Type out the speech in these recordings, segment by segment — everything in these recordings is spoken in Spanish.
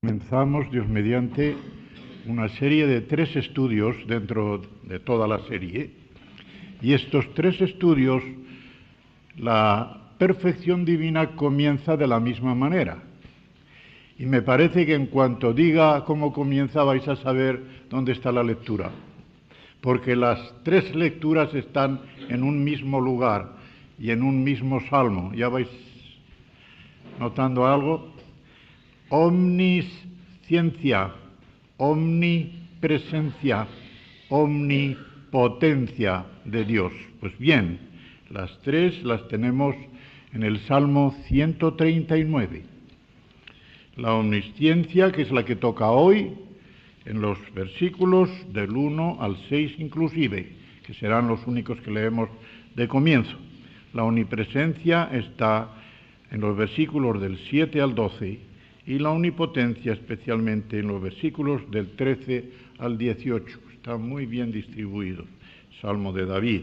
Comenzamos, Dios mediante, una serie de 3 estudios dentro de toda la serie. Y estos 3 estudios, la perfección divina comienza de la misma manera. Y me parece que en cuanto diga cómo comienza vais a saber dónde está la lectura. Porque las 3 lecturas están en un mismo lugar y en un mismo salmo. ¿Ya vais notando algo? Omnisciencia, omnipresencia, omnipotencia de Dios. Pues bien, las 3 las tenemos en el Salmo 139. La omnisciencia, que es la que toca hoy, en los versículos del 1 al 6 inclusive, que serán los únicos que leemos de comienzo. La omnipresencia está en los versículos del 7 al 12, y la omnipotencia especialmente en los versículos del 13 al 18. Está muy bien distribuido, Salmo de David.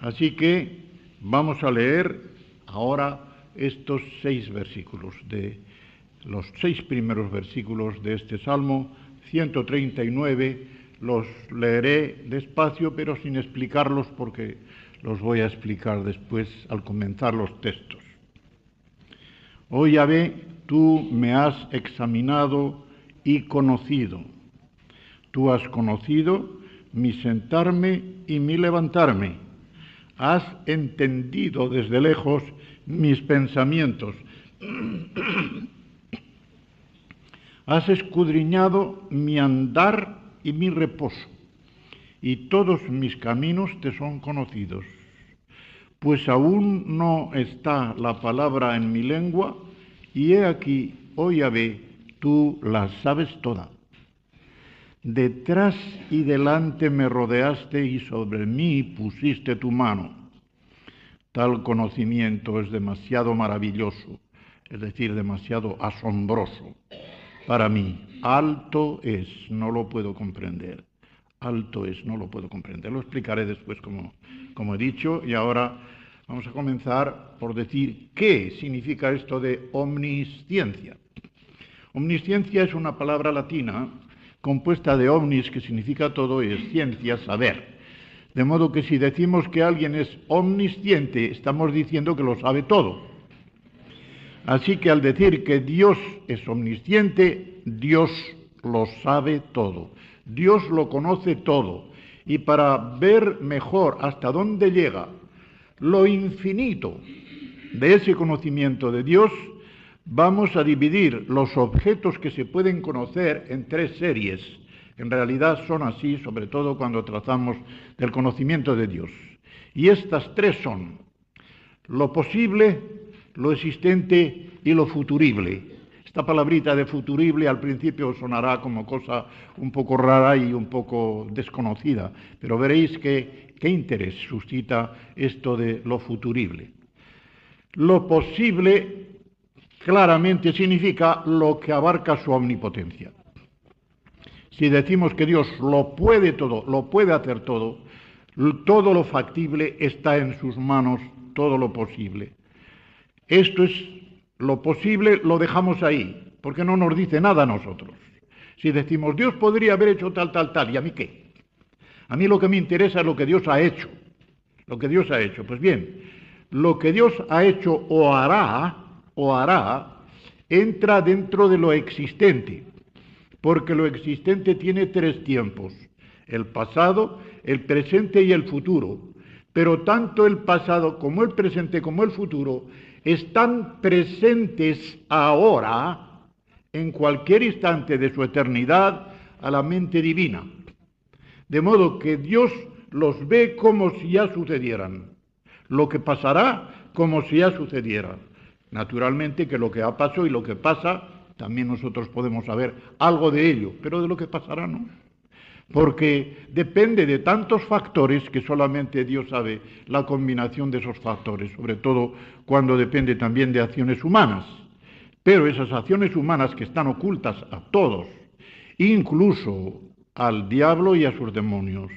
Así que vamos a leer ahora estos 6 versículos, de los 6 primeros versículos de este Salmo 139. Los leeré despacio, pero sin explicarlos, porque los voy a explicar después al comenzar los textos. Oh Yahvé, tú me has examinado y conocido. Tú has conocido mi sentarme y mi levantarme. Has entendido desde lejos mis pensamientos. Has escudriñado mi andar y mi reposo, y todos mis caminos te son conocidos. Pues aún no está la palabra en mi lengua, y he aquí, oh Yahvé, tú la sabes toda. Detrás y delante me rodeaste y sobre mí pusiste tu mano. Tal conocimiento es demasiado maravilloso, es decir, demasiado asombroso para mí. Alto es, no lo puedo comprender. Alto es, no lo puedo comprender. Lo explicaré después, como he dicho, y ahora vamos a comenzar por decir qué significa esto de omnisciencia. Omnisciencia es una palabra latina compuesta de omnis, que significa todo, y es ciencia, saber. De modo que si decimos que alguien es omnisciente, estamos diciendo que lo sabe todo. Así que al decir que Dios es omnisciente, Dios lo sabe todo. Dios lo conoce todo. Y para ver mejor hasta dónde llega lo infinito de ese conocimiento de Dios, vamos a dividir los objetos que se pueden conocer en 3 series. En realidad son así, sobre todo cuando tratamos del conocimiento de Dios. Y estas 3 son lo posible, lo existente y lo futurible. Esta palabrita de futurible al principio sonará como cosa un poco rara y un poco desconocida, pero veréis qué interés suscita esto de lo futurible. Lo posible claramente significa lo que abarca su omnipotencia. Si decimos que Dios lo puede todo, lo puede hacer todo lo factible está en sus manos, todo lo posible. Esto es lo posible, lo dejamos ahí, porque no nos dice nada a nosotros. Si decimos, Dios podría haber hecho tal, ¿y a mí qué? A mí lo que me interesa es lo que Dios ha hecho. Lo que Dios ha hecho. Pues bien, lo que Dios ha hecho o hará, entra dentro de lo existente, porque lo existente tiene 3 tiempos: el pasado, el presente y el futuro. Pero tanto el pasado como el presente como el futuro están presentes ahora, en cualquier instante de su eternidad, a la mente divina. De modo que Dios los ve como si ya sucedieran. Lo que pasará como si ya sucediera. Naturalmente que lo que ha pasado y lo que pasa, también nosotros podemos saber algo de ello, pero de lo que pasará no. Porque depende de tantos factores que solamente Dios sabe la combinación de esos factores, sobre todo cuando depende también de acciones humanas. Pero esas acciones humanas que están ocultas a todos, incluso al diablo y a sus demonios,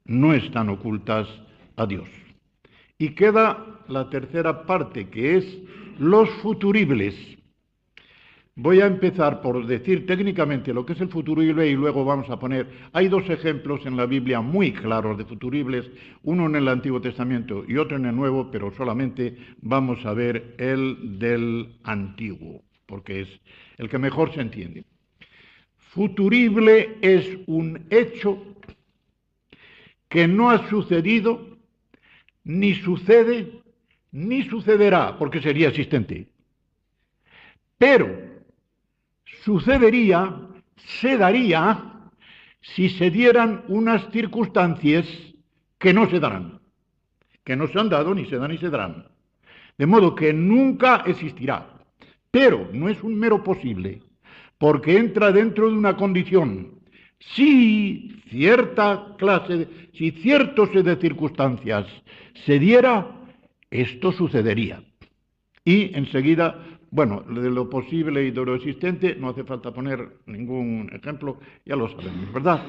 no están ocultas a Dios. Y queda la tercera parte, que es los futuribles. Voy a empezar por decir técnicamente lo que es el futurible y luego vamos a poner, hay dos ejemplos en la Biblia muy claros de futuribles, uno en el Antiguo Testamento y otro en el Nuevo, pero solamente vamos a ver el del Antiguo, porque es el que mejor se entiende. Futurible es un hecho que no ha sucedido, ni sucede, ni sucederá, porque sería existente. Pero sucedería, se daría, si se dieran unas circunstancias que no se darán, que no se han dado, ni se dan, ni se darán. De modo que nunca existirá. Pero no es un mero posible, porque entra dentro de una condición. Si cierta clase, si cierto set de circunstancias se diera, esto sucedería. Y enseguida, bueno, de lo posible y de lo existente, no hace falta poner ningún ejemplo, ya lo sabemos, ¿verdad?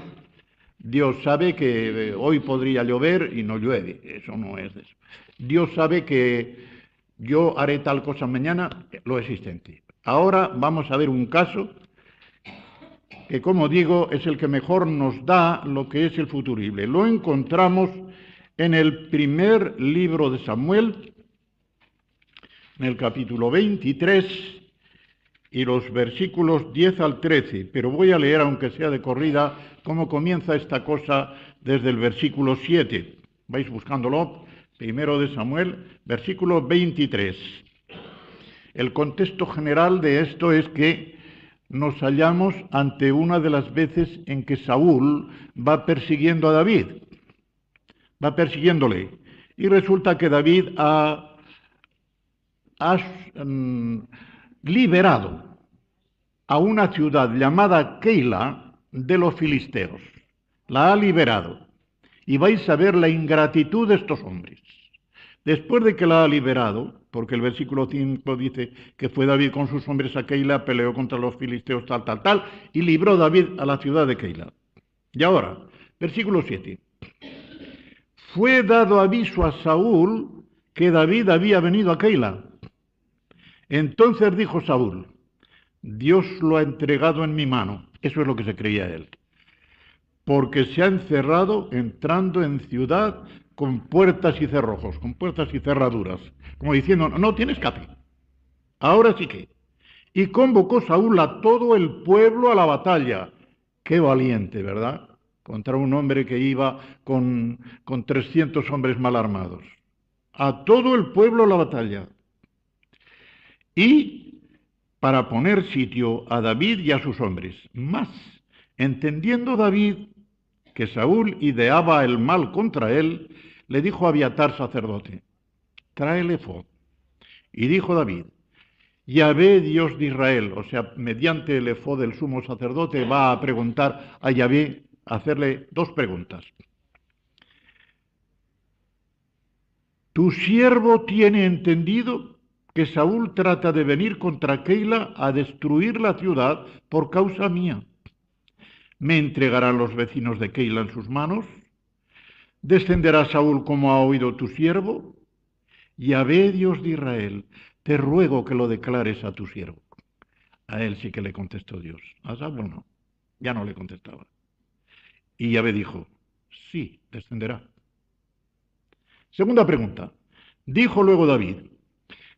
Dios sabe que hoy podría llover y no llueve, eso no es eso. Dios sabe que yo haré tal cosa mañana, lo existente. Ahora vamos a ver un caso que, como digo, es el que mejor nos da lo que es el futurible. Lo encontramos en el primer libro de Samuel, en el capítulo 23 y los versículos 10 al 13, pero voy a leer, aunque sea de corrida, cómo comienza esta cosa desde el versículo 7. Vais buscándolo, primero de Samuel, versículo 23. El contexto general de esto es que nos hallamos ante una de las veces en que Saúl va persiguiendo a David, va persiguiéndole, y resulta que David ha liberado a una ciudad llamada Keila de los filisteos. La ha liberado. Y vais a ver la ingratitud de estos hombres. Después de que la ha liberado, porque el versículo 5 dice que fue David con sus hombres a Keila, peleó contra los filisteos, tal, y libró David a la ciudad de Keila. Y ahora, versículo 7. Fue dado aviso a Saúl que David había venido a Keila. Entonces dijo Saúl: Dios lo ha entregado en mi mano. Eso es lo que se creía él. Porque se ha encerrado entrando en ciudad con puertas y cerrojos, con puertas y cerraduras, como diciendo, no tiene escape. Ahora sí que. Y convocó Saúl a todo el pueblo a la batalla. Qué valiente, ¿verdad? Contra un hombre que iba con 300 hombres mal armados. A todo el pueblo a la batalla. Y para poner sitio a David y a sus hombres. Mas, entendiendo David que Saúl ideaba el mal contra él, le dijo a Abiatar sacerdote: trae el efod. Y dijo David: Yahvé, Dios de Israel, o sea, mediante el efod del sumo sacerdote va a preguntar a Yahvé, a hacerle dos preguntas. ¿Tu siervo tiene entendido que Saúl trata de venir contra Keila a destruir la ciudad por causa mía? ¿Me entregarán los vecinos de Keila en sus manos? ¿Descenderá Saúl como ha oído tu siervo? Yahvé, Dios de Israel, te ruego que lo declares a tu siervo. A él sí que le contestó Dios. A Saúl no, ya no le contestaba. Y Yahvé dijo: sí, descenderá. Segunda pregunta. Dijo luego David: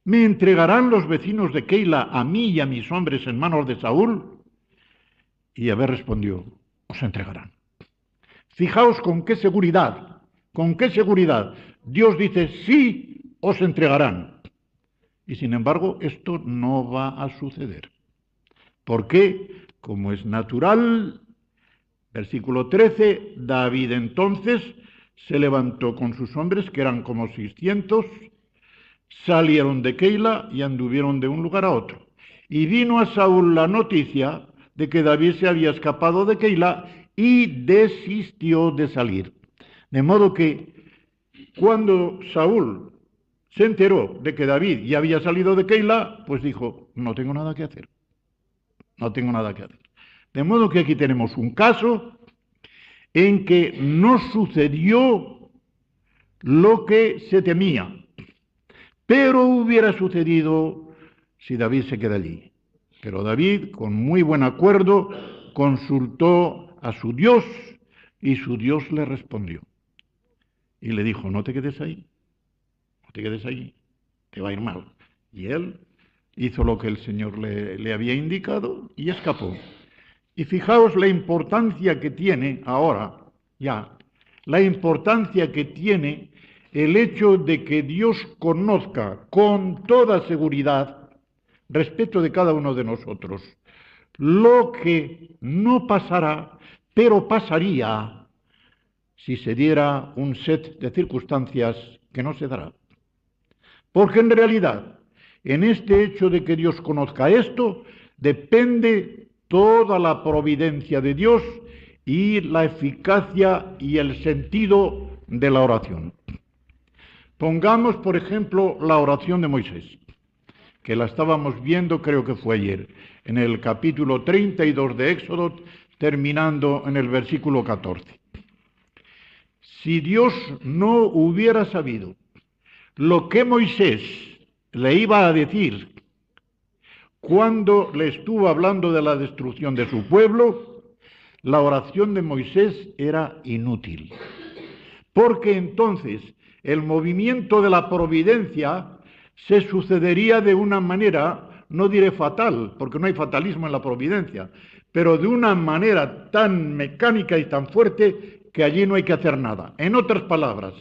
¿me entregarán los vecinos de Keila a mí y a mis hombres en manos de Saúl? Y Yahvé respondió: os entregarán. Fijaos con qué seguridad Dios dice: sí, os entregarán. Y sin embargo, esto no va a suceder. ¿Por qué? Como es natural, versículo 13, David entonces se levantó con sus hombres, que eran como 600, salieron de Keila y anduvieron de un lugar a otro. Y vino a Saúl la noticia de que David se había escapado de Keila y desistió de salir. De modo que cuando Saúl se enteró de que David ya había salido de Keila, pues dijo: no tengo nada que hacer. No tengo nada que hacer. De modo que aquí tenemos un caso en que no sucedió lo que se temía, pero hubiera sucedido si David se queda allí. Pero David, con muy buen acuerdo, consultó a su Dios y su Dios le respondió. Y le dijo, no te quedes ahí, no te quedes ahí, te va a ir mal. Y él hizo lo que el Señor le había indicado y escapó. Y fijaos la importancia que tiene ahora, ya, la importancia que tiene el hecho de que Dios conozca con toda seguridad, respecto de cada uno de nosotros, lo que no pasará, pero pasaría si se diera un set de circunstancias que no se dará. Porque en realidad, en este hecho de que Dios conozca esto, depende toda la providencia de Dios y la eficacia y el sentido de la oración. Pongamos, por ejemplo, la oración de Moisés, que la estábamos viendo, creo que fue ayer, en el capítulo 32 de Éxodo, terminando en el versículo 14. Si Dios no hubiera sabido lo que Moisés le iba a decir cuando le estuvo hablando de la destrucción de su pueblo, la oración de Moisés era inútil. Porque entonces el movimiento de la providencia se sucedería de una manera, no diré fatal, porque no hay fatalismo en la providencia, pero de una manera tan mecánica y tan fuerte que allí no hay que hacer nada. En otras palabras,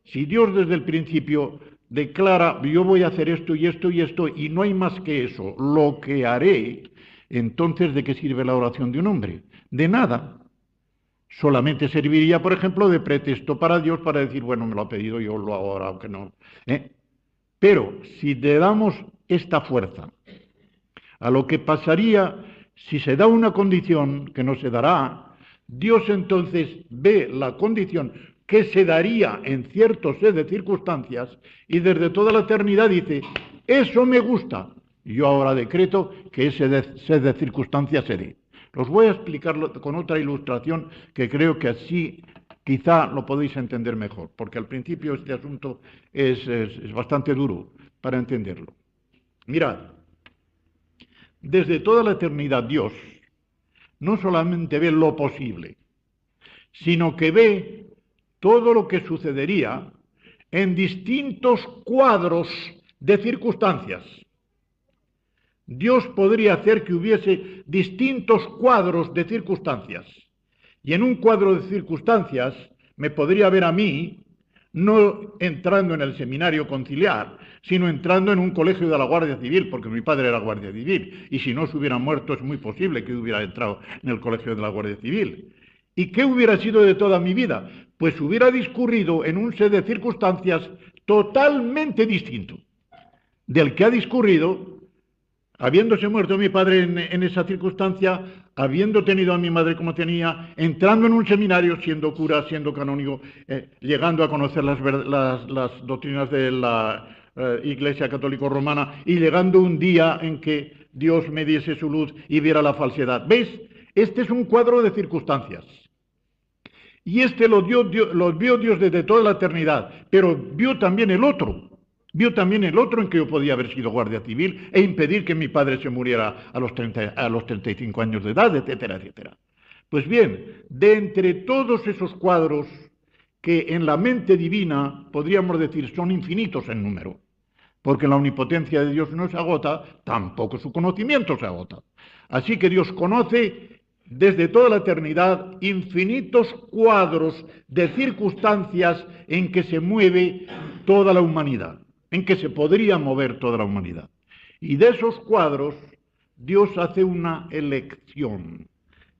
si Dios desde el principio declara, yo voy a hacer esto y esto y esto, y no hay más que eso, lo que haré, entonces ¿de qué sirve la oración de un hombre? De nada. Solamente serviría, por ejemplo, de pretexto para Dios para decir, bueno, me lo ha pedido, yo lo hago ahora, aunque no. Pero si le damos esta fuerza a lo que pasaría si se da una condición que no se dará, Dios entonces ve la condición que se daría en cierto set de circunstancias y desde toda la eternidad dice, eso me gusta, yo ahora decreto que ese set de circunstancias se dé. Os voy a explicarlo con otra ilustración que creo que así quizá lo podéis entender mejor, porque al principio este asunto es bastante duro para entenderlo. Mirad, desde toda la eternidad Dios no solamente ve lo posible, sino que ve todo lo que sucedería en distintos cuadros de circunstancias. Dios podría hacer que hubiese distintos cuadros de circunstancias. Y en un cuadro de circunstancias me podría ver a mí no entrando en el seminario conciliar, sino entrando en un colegio de la Guardia Civil, porque mi padre era Guardia Civil, y si no se hubiera muerto es muy posible que hubiera entrado en el colegio de la Guardia Civil. ¿Y qué hubiera sido de toda mi vida? Pues hubiera discurrido en un set de circunstancias totalmente distinto del que ha discurrido habiéndose muerto mi padre en esa circunstancia, habiendo tenido a mi madre como tenía, entrando en un seminario, siendo cura, siendo canónigo, llegando a conocer las doctrinas de la Iglesia Católica Romana y llegando un día en que Dios me diese su luz y viera la falsedad. ¿Veis? Este es un cuadro de circunstancias. Y este lo vio Dios desde toda la eternidad, pero vio también el otro. Vio también el otro en que yo podía haber sido guardia civil e impedir que mi padre se muriera a los 35 años de edad, etcétera, etcétera. Pues bien, de entre todos esos cuadros que en la mente divina, podríamos decir, son infinitos en número, porque la omnipotencia de Dios no se agota, tampoco su conocimiento se agota. Así que Dios conoce desde toda la eternidad infinitos cuadros de circunstancias en que se mueve toda la humanidad, en que se podría mover toda la humanidad. Y de esos cuadros, Dios hace una elección,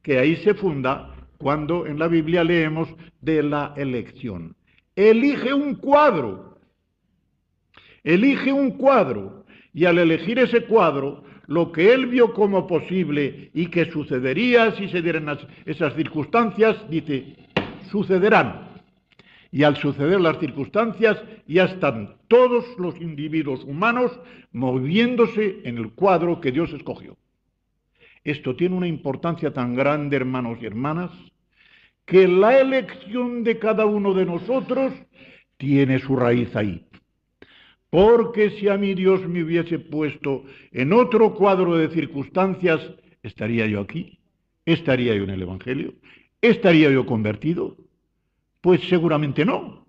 que ahí se funda cuando en la Biblia leemos de la elección. Elige un cuadro, y al elegir ese cuadro, lo que él vio como posible y que sucedería si se dieran esas circunstancias, dice, sucederán. Y al suceder las circunstancias, ya están todos los individuos humanos moviéndose en el cuadro que Dios escogió. Esto tiene una importancia tan grande, hermanos y hermanas, que la elección de cada uno de nosotros tiene su raíz ahí. Porque si a mí Dios me hubiese puesto en otro cuadro de circunstancias, ¿estaría yo aquí? ¿Estaría yo en el Evangelio? ¿Estaría yo convertido? Pues seguramente no.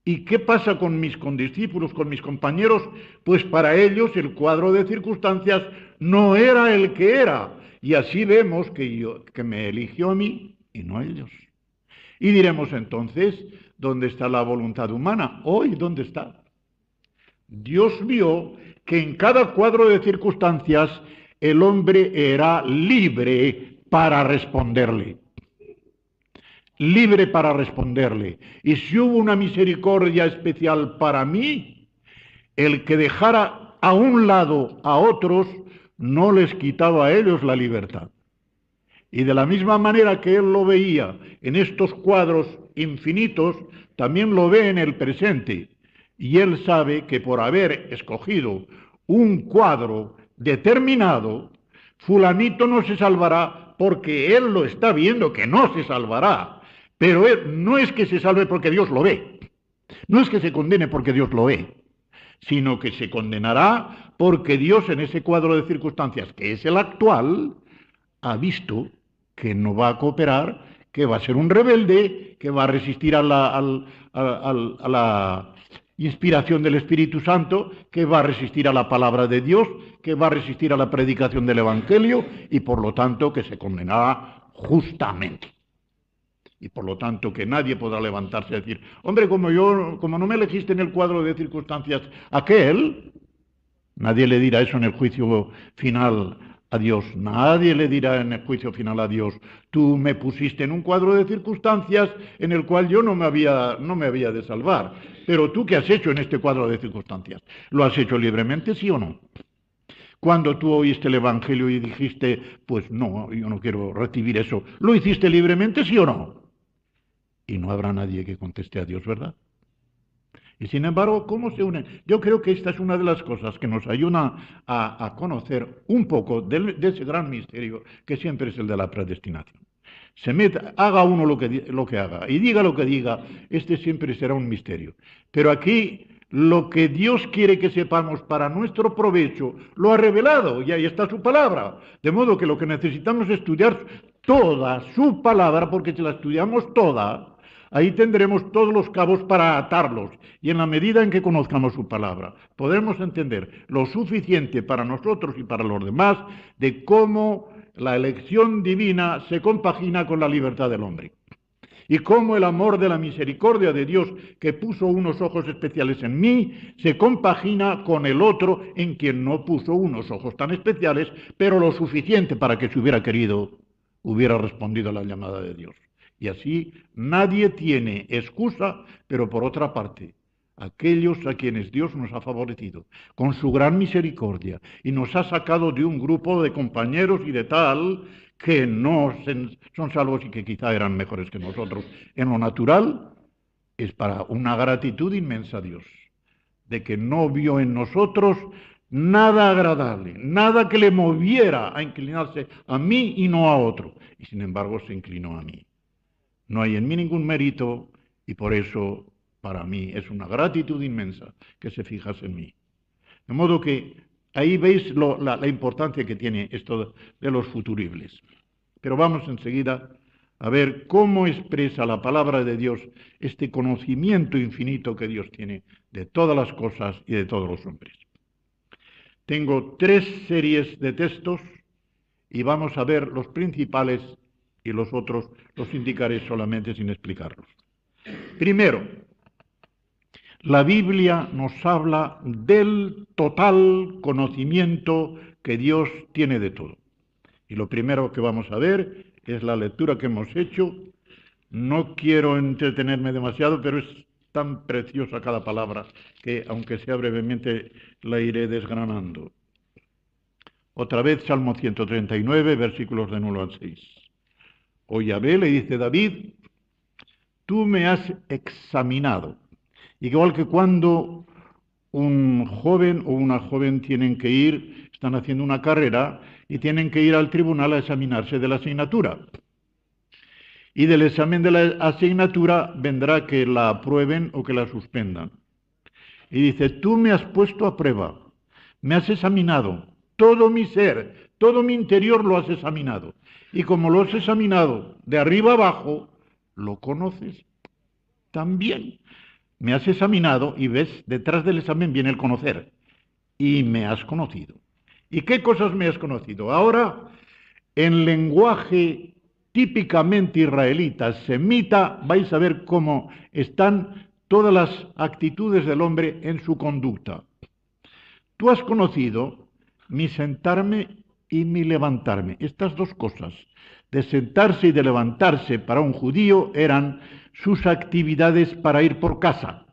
¿Y qué pasa con mis condiscípulos, con mis compañeros? Pues para ellos el cuadro de circunstancias no era el que era. Y así vemos que me eligió a mí y no a ellos. Y diremos entonces, ¿dónde está la voluntad humana? Hoy, ¿dónde está? Dios vio que en cada cuadro de circunstancias el hombre era libre para responderle. Libre para responderle. Y si hubo una misericordia especial para mí, el que dejara a un lado a otros no les quitaba a ellos la libertad. Y de la misma manera que él lo veía en estos cuadros infinitos, también lo ve en el presente. Y él sabe que por haber escogido un cuadro determinado, fulanito no se salvará porque él lo está viendo que no se salvará. Pero él no es que se salve porque Dios lo ve. No es que se condene porque Dios lo ve, sino que se condenará porque Dios en ese cuadro de circunstancias, que es el actual, ha visto que no va a cooperar, que va a ser un rebelde, que va a resistir a la inspiración del Espíritu Santo, que va a resistir a la palabra de Dios, que va a resistir a la predicación del Evangelio y por lo tanto que se condenará justamente. Y por lo tanto que nadie podrá levantarse y decir, hombre, como no me elegiste en el cuadro de circunstancias aquel, nadie le dirá eso en el juicio final a Dios. Nadie le dirá en el juicio final a Dios, tú me pusiste en un cuadro de circunstancias en el cual yo no me había de salvar. Pero tú, ¿qué has hecho en este cuadro de circunstancias? ¿Lo has hecho libremente, sí o no? Cuando tú oíste el Evangelio y dijiste, pues no, yo no quiero recibir eso, ¿lo hiciste libremente, sí o no? Y no habrá nadie que conteste a Dios, ¿verdad? Y sin embargo, ¿cómo se unen? Yo creo que esta es una de las cosas que nos ayuda a conocer un poco de ese gran misterio que siempre es el de la predestinación. Haga uno lo que haga y diga lo que diga, este siempre será un misterio. Pero aquí lo que Dios quiere que sepamos para nuestro provecho lo ha revelado y ahí está su palabra. De modo que lo que necesitamos es estudiar toda su palabra, porque si la estudiamos toda, ahí tendremos todos los cabos para atarlos y en la medida en que conozcamos su palabra, podremos entender lo suficiente para nosotros y para los demás de cómo la elección divina se compagina con la libertad del hombre. Y cómo el amor de la misericordia de Dios, que puso unos ojos especiales en mí, se compagina con el otro en quien no puso unos ojos tan especiales, pero lo suficiente para que si hubiera querido, hubiera respondido a la llamada de Dios. Y así nadie tiene excusa, pero por otra parte, aquellos a quienes Dios nos ha favorecido con su gran misericordia y nos ha sacado de un grupo de compañeros y de tal que no son salvos y que quizá eran mejores que nosotros en lo natural, es para una gratitud inmensa a Dios, de que no vio en nosotros nada agradable, nada que le moviera a inclinarse a mí y no a otro, y sin embargo se inclinó a mí. No hay en mí ningún mérito y por eso para mí es una gratitud inmensa que se fijase en mí. De modo que ahí veis la importancia que tiene esto de los futuribles. Pero vamos enseguida a ver cómo expresa la palabra de Dios este conocimiento infinito que Dios tiene de todas las cosas y de todos los hombres. Tengo 3 series de textos y vamos a ver los principales y los otros los indicaré solamente sin explicarlos. Primero, la Biblia nos habla del total conocimiento que Dios tiene de todo. Y lo primero que vamos a ver es la lectura que hemos hecho. No quiero entretenerme demasiado, pero es tan preciosa cada palabra que, aunque sea brevemente, la iré desgranando. Otra vez, Salmo 139, versículos del 1 al 6. O Yahvé, le dice David, tú me has examinado. Igual que cuando un joven o una joven están haciendo una carrera y tienen que ir al tribunal a examinarse de la asignatura. Y del examen de la asignatura vendrá que la aprueben o que la suspendan. Y dice, tú me has puesto a prueba, me has examinado, todo mi ser, todo mi interior lo has examinado. Y como lo has examinado de arriba abajo, lo conoces también. Me has examinado y ves, detrás del examen viene el conocer. Y me has conocido. ¿Y qué cosas me has conocido? Ahora, en lenguaje típicamente israelita, semita, vais a ver cómo están todas las actitudes del hombre en su conducta. Tú has conocido mi sentarme y mi levantarme. Estas dos cosas, de sentarse y de levantarse para un judío, eran sus actividades para ir por casa.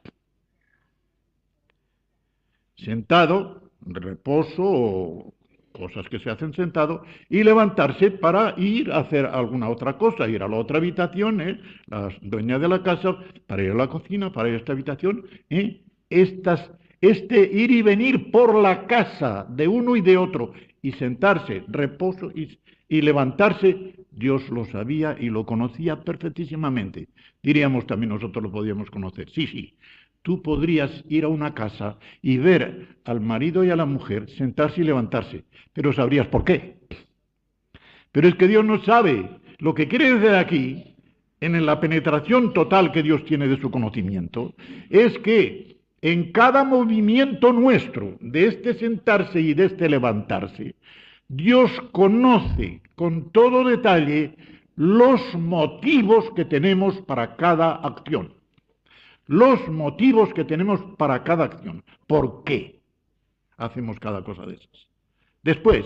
Sentado, reposo o cosas que se hacen sentado, y levantarse para ir a hacer alguna otra cosa, ir a la otra habitación, la dueña de la casa, para ir a la cocina, para ir a esta habitación. Este ir y venir por la casa de uno y de otro, y sentarse, reposo y levantarse, Dios lo sabía y lo conocía perfectísimamente. Diríamos también nosotros lo podíamos conocer. Sí, sí. Tú podrías ir a una casa y ver al marido y a la mujer sentarse y levantarse, pero sabrías por qué. Pero es que Dios no sabe. Lo que quiere decir aquí, en la penetración total que Dios tiene de su conocimiento, es que en cada movimiento nuestro, de este sentarse y de este levantarse, Dios conoce con todo detalle los motivos que tenemos para cada acción. Los motivos que tenemos para cada acción. ¿Por qué hacemos cada cosa de esas? Después,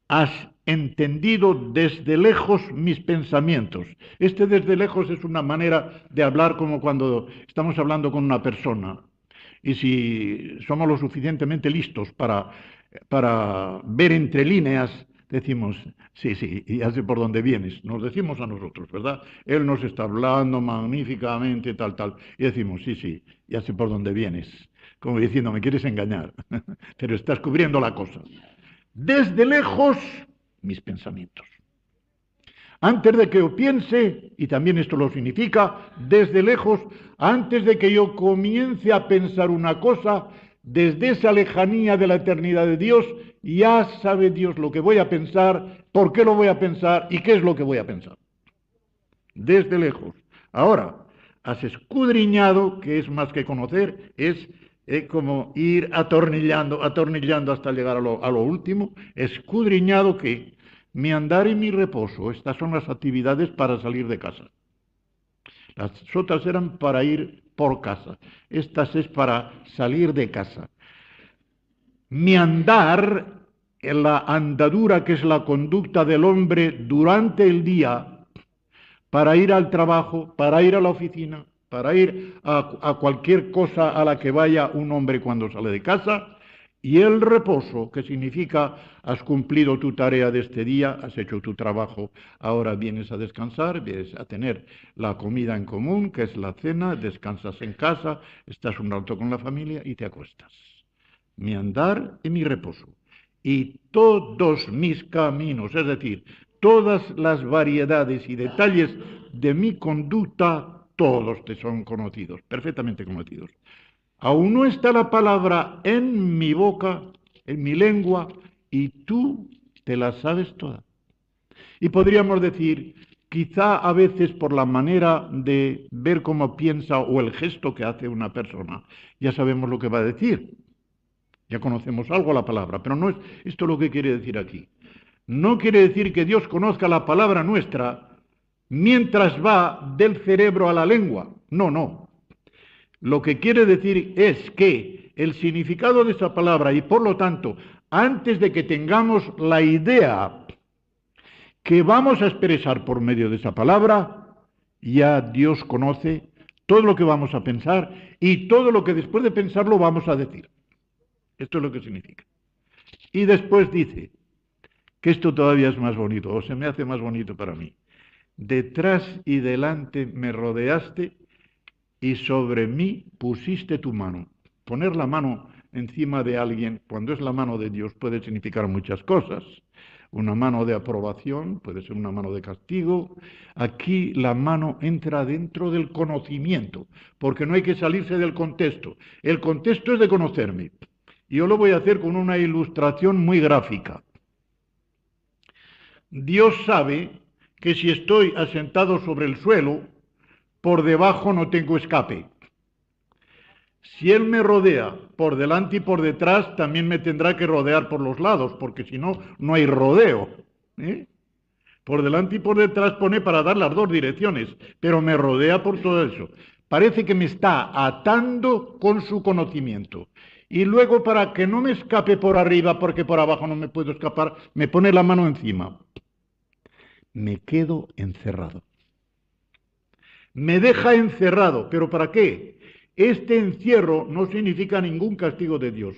has entendido desde lejos mis pensamientos. Este desde lejos es una manera de hablar como cuando estamos hablando con una persona. Y si somos lo suficientemente listos para ver entre líneas, decimos, sí, sí, ya sé por dónde vienes. Nos decimos a nosotros, ¿verdad? Él nos está hablando magníficamente, tal, tal. Y decimos, sí, sí, ya sé por dónde vienes. Como diciendo, me quieres engañar, pero estás cubriendo la cosa. Desde lejos, mis pensamientos. Antes de que yo piense, y también esto lo significa, desde lejos, antes de que yo comience a pensar una cosa, desde esa lejanía de la eternidad de Dios, ya sabe Dios lo que voy a pensar, por qué lo voy a pensar y qué es lo que voy a pensar. Desde lejos. Ahora, has escudriñado, que es más que conocer, es como ir atornillando hasta llegar a lo último, escudriñado que mi andar y mi reposo, estas son las actividades para salir de casa. Las otras eran para ir por casa, estas es para salir de casa. Mi andar, en la andadura que es la conducta del hombre durante el día, para ir al trabajo, para ir a la oficina, para ir a cualquier cosa a la que vaya un hombre cuando sale de casa, y el reposo, que significa has cumplido tu tarea de este día, has hecho tu trabajo, ahora vienes a descansar, vienes a tener la comida en común, que es la cena, descansas en casa, estás un rato con la familia y te acuestas. Mi andar y mi reposo. Y todos mis caminos, es decir, todas las variedades y detalles de mi conducta, todos te son conocidos, perfectamente conocidos. Aún no está la palabra en mi boca, en mi lengua, y tú te la sabes toda. Y podríamos decir, quizá a veces por la manera de ver cómo piensa o el gesto que hace una persona, ya sabemos lo que va a decir. Ya conocemos algo la palabra, pero no es esto lo que quiere decir aquí. No quiere decir que Dios conozca la palabra nuestra mientras va del cerebro a la lengua. No, no. Lo que quiere decir es que el significado de esa palabra y por lo tanto, antes de que tengamos la idea que vamos a expresar por medio de esa palabra, ya Dios conoce todo lo que vamos a pensar y todo lo que después de pensarlo vamos a decir. Esto es lo que significa. Y después dice que esto todavía es más bonito, o se me hace más bonito para mí. Detrás y delante me rodeaste y sobre mí pusiste tu mano. Poner la mano encima de alguien, cuando es la mano de Dios, puede significar muchas cosas. una mano de aprobación, puede ser una mano de castigo. Aquí la mano entra dentro del conocimiento, porque no hay que salirse del contexto. El contexto es de conocerme. Y yo lo voy a hacer con una ilustración muy gráfica. Dios sabe que si estoy asentado sobre el suelo, por debajo no tengo escape. Si Él me rodea por delante y por detrás, también me tendrá que rodear por los lados, porque si no, no hay rodeo. Por delante y por detrás pone para dar las dos direcciones, pero me rodea por todo eso. Parece que me está atando con su conocimiento. Y luego, para que no me escape por arriba, porque por abajo no me puedo escapar, me pone la mano encima. Me quedo encerrado. Me deja encerrado, ¿pero para qué? Este encierro no significa ningún castigo de Dios,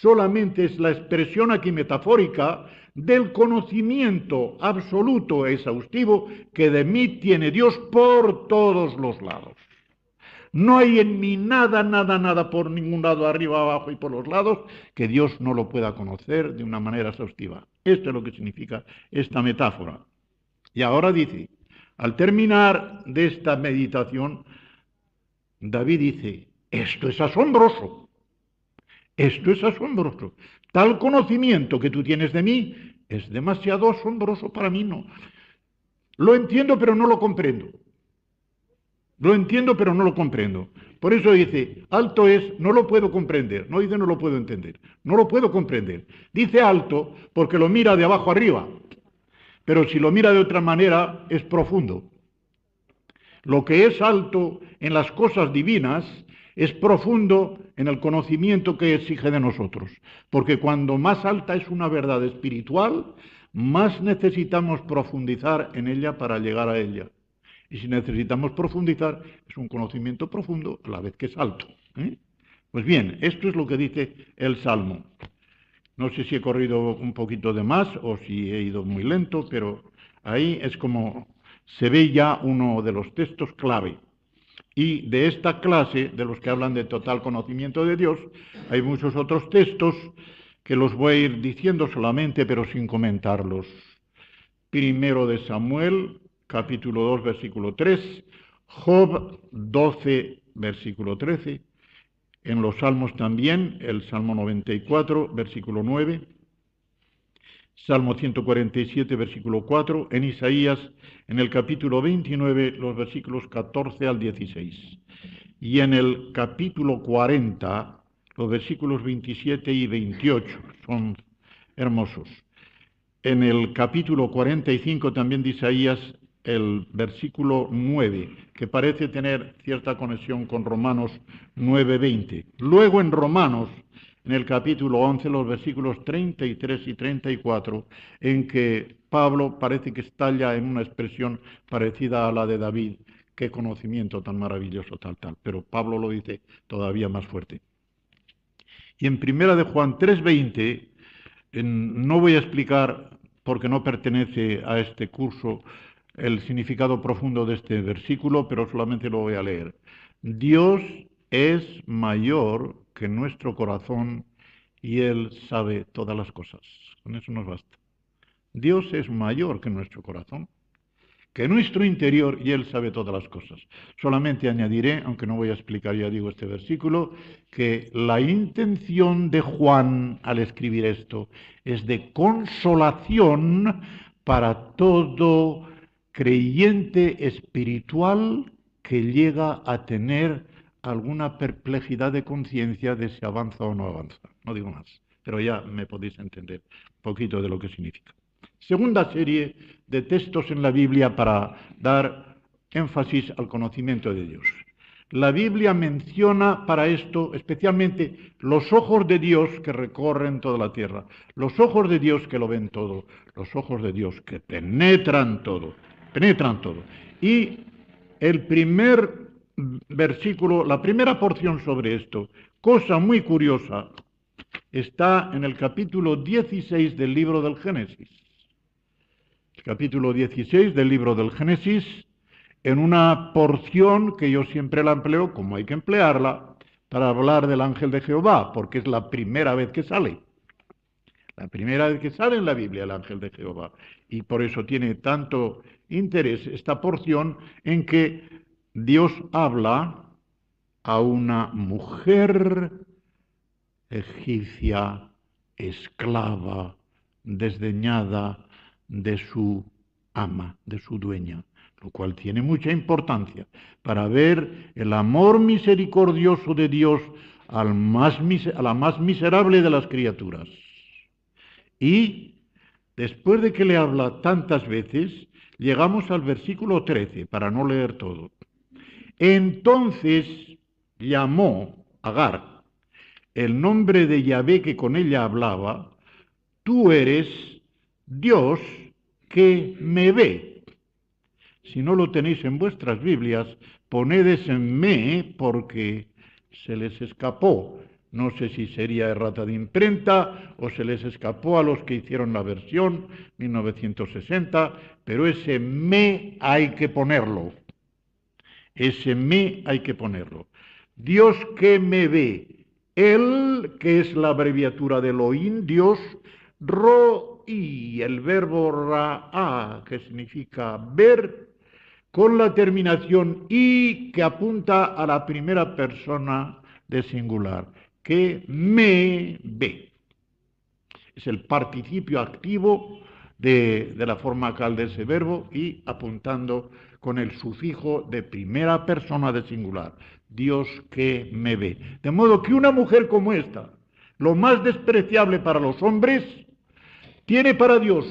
solamente es la expresión aquí metafórica del conocimiento absoluto e exhaustivo que de mí tiene Dios por todos los lados. No hay en mí nada por ningún lado, arriba, abajo y por los lados, que Dios no lo pueda conocer de una manera exhaustiva. Esto es lo que significa esta metáfora. Y ahora dice, al terminar de esta meditación, David dice, esto es asombroso, esto es asombroso. Tal conocimiento que tú tienes de mí es demasiado asombroso para mí, no. Lo entiendo, pero no lo comprendo. Lo entiendo, pero no lo comprendo. Por eso dice, alto es, no lo puedo comprender. No dice, no lo puedo entender. No lo puedo comprender. Dice alto porque lo mira de abajo arriba. Pero si lo mira de otra manera, es profundo. Lo que es alto en las cosas divinas es profundo en el conocimiento que exige de nosotros. Porque cuando más alta es una verdad espiritual, más necesitamos profundizar en ella para llegar a ella. Y si necesitamos profundizar, es un conocimiento profundo a la vez que es alto. Pues bien, esto es lo que dice el Salmo. No sé si he corrido un poquito de más o si he ido muy lento, pero ahí es como se ve ya uno de los textos clave. Y de esta clase, de los que hablan de total conocimiento de Dios, hay muchos otros textos que los voy a ir diciendo solamente, pero sin comentarlos. Primero de Samuel, capítulo 2, versículo 3, Job 12, versículo 13, en los Salmos también, el Salmo 94, versículo 9, Salmo 147, versículo 4, en Isaías, en el capítulo 29, los versículos 14 al 16, y en el capítulo 40, los versículos 27 y 28, son hermosos. En el capítulo 45 también de Isaías, el versículo 9, que parece tener cierta conexión con Romanos 9:20. Luego en Romanos, en el capítulo 11, los versículos 33 y 34, en que Pablo parece que estalla en una expresión parecida a la de David. Qué conocimiento tan maravilloso, tal. Pero Pablo lo dice todavía más fuerte. Y en primera de Juan 3:20, no voy a explicar, porque no pertenece a este curso, el significado profundo de este versículo, pero solamente lo voy a leer. Dios es mayor que nuestro corazón y Él sabe todas las cosas. Con eso nos basta. Dios es mayor que nuestro corazón, que nuestro interior, y Él sabe todas las cosas. Solamente añadiré, aunque no voy a explicar, ya digo, este versículo, que la intención de Juan al escribir esto es de consolación para todo creyente espiritual que llega a tener alguna perplejidad de conciencia de si avanza o no avanza. No digo más, pero ya me podéis entender un poquito de lo que significa. Segunda serie de textos en la Biblia para dar énfasis al conocimiento de Dios. La Biblia menciona para esto especialmente los ojos de Dios que recorren toda la tierra, los ojos de Dios que lo ven todo, los ojos de Dios que penetran todo. Y el primer versículo, la primera porción sobre esto, cosa muy curiosa, está en el capítulo 16 del libro del Génesis. Capítulo 16 del libro del Génesis, en una porción que yo siempre la empleo, como hay que emplearla, para hablar del ángel de Jehová, porque es la primera vez que sale. La primera vez que sale en la Biblia el ángel de Jehová. Y por eso tiene tanto interés esta porción en que Dios habla a una mujer egipcia, esclava, desdeñada de su ama, de su dueña, lo cual tiene mucha importancia para ver el amor misericordioso de Dios a la más miserable de las criaturas. Y después de que le habla tantas veces, llegamos al versículo 13, para no leer todo. Entonces llamó Agar el nombre de Yahvé que con ella hablaba, tú eres Dios que me ve. Si no lo tenéis en vuestras Biblias, ponedes en me porque se les escapó. No sé si sería errata de imprenta o se les escapó a los que hicieron la versión 1960, pero ese me hay que ponerlo. Ese me hay que ponerlo. Dios que me ve. Él, que es la abreviatura de Elohim, Dios, Roí, el verbo Ra'a, que significa ver, con la terminación y, que apunta a la primera persona de singular, que me ve. Es el participio activo de la forma cal de ese verbo y apuntando con el sufijo de primera persona de singular. Dios que me ve. De modo que una mujer como esta, lo más despreciable para los hombres, tiene para Dios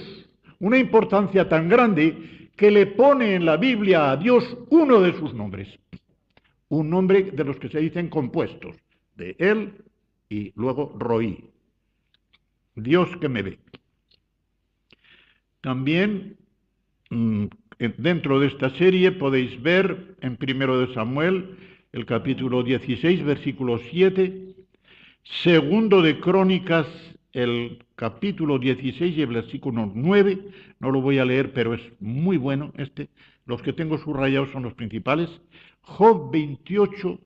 una importancia tan grande que le pone en la Biblia a Dios uno de sus nombres. Un nombre de los que se dicen compuestos, de él y luego Roí. Dios que me ve. También dentro de esta serie podéis ver en 1 de Samuel el capítulo 16, versículo 7, segundo de Crónicas el capítulo 16 y el versículo 9, no lo voy a leer, pero es muy bueno los que tengo subrayados son los principales, Job 28,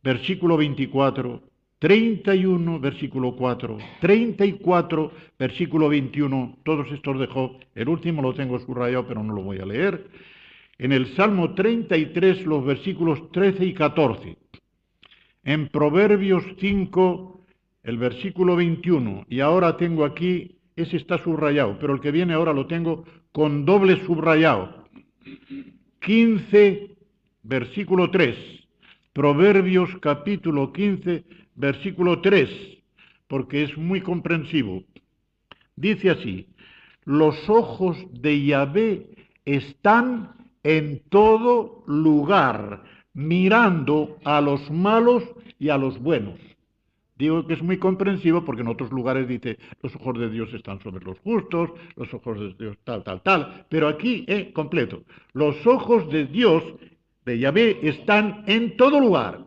versículo 24, 31, versículo 4, 34, versículo 21, todos estos de Job, el último lo tengo subrayado, pero no lo voy a leer. En el Salmo 33, los versículos 13 y 14. En Proverbios 5, el versículo 21, y ahora tengo aquí, ese está subrayado, pero el que viene ahora lo tengo con doble subrayado. 15, versículo 3. Proverbios capítulo 15, versículo 3, porque es muy comprensivo. Dice así, los ojos de Yahvé están en todo lugar, mirando a los malos y a los buenos. Digo que es muy comprensivo porque en otros lugares dice, los ojos de Dios están sobre los justos, los ojos de Dios tal, pero aquí completo. Los ojos de Dios, de Yahvé, están en todo lugar,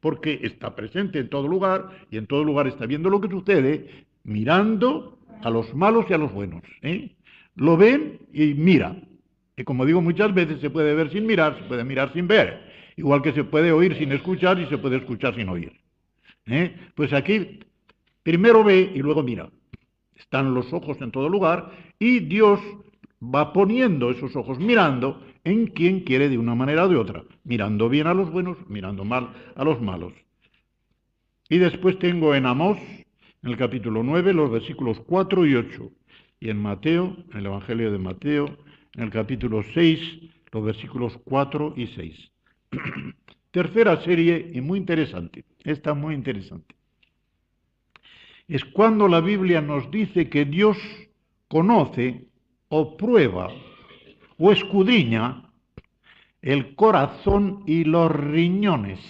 porque está presente en todo lugar y en todo lugar está viendo lo que sucede, mirando a los malos y a los buenos. Lo ven y mira. Y como digo muchas veces, se puede ver sin mirar, se puede mirar sin ver. Igual que se puede oír sin escuchar y se puede escuchar sin oír. Pues aquí primero ve y luego mira. Están los ojos en todo lugar y Dios va poniendo esos ojos mirando en quien quiere de una manera o de otra, mirando bien a los buenos, mirando mal a los malos. Y después tengo en Amós, en el capítulo 9, los versículos 4 y 8, y en Mateo, en el Evangelio de Mateo, en el capítulo 6, los versículos 4 y 6. Tercera serie, y muy interesante, esta muy interesante. Es cuando la Biblia nos dice que Dios conoce o prueba o escudriña el corazón y los riñones.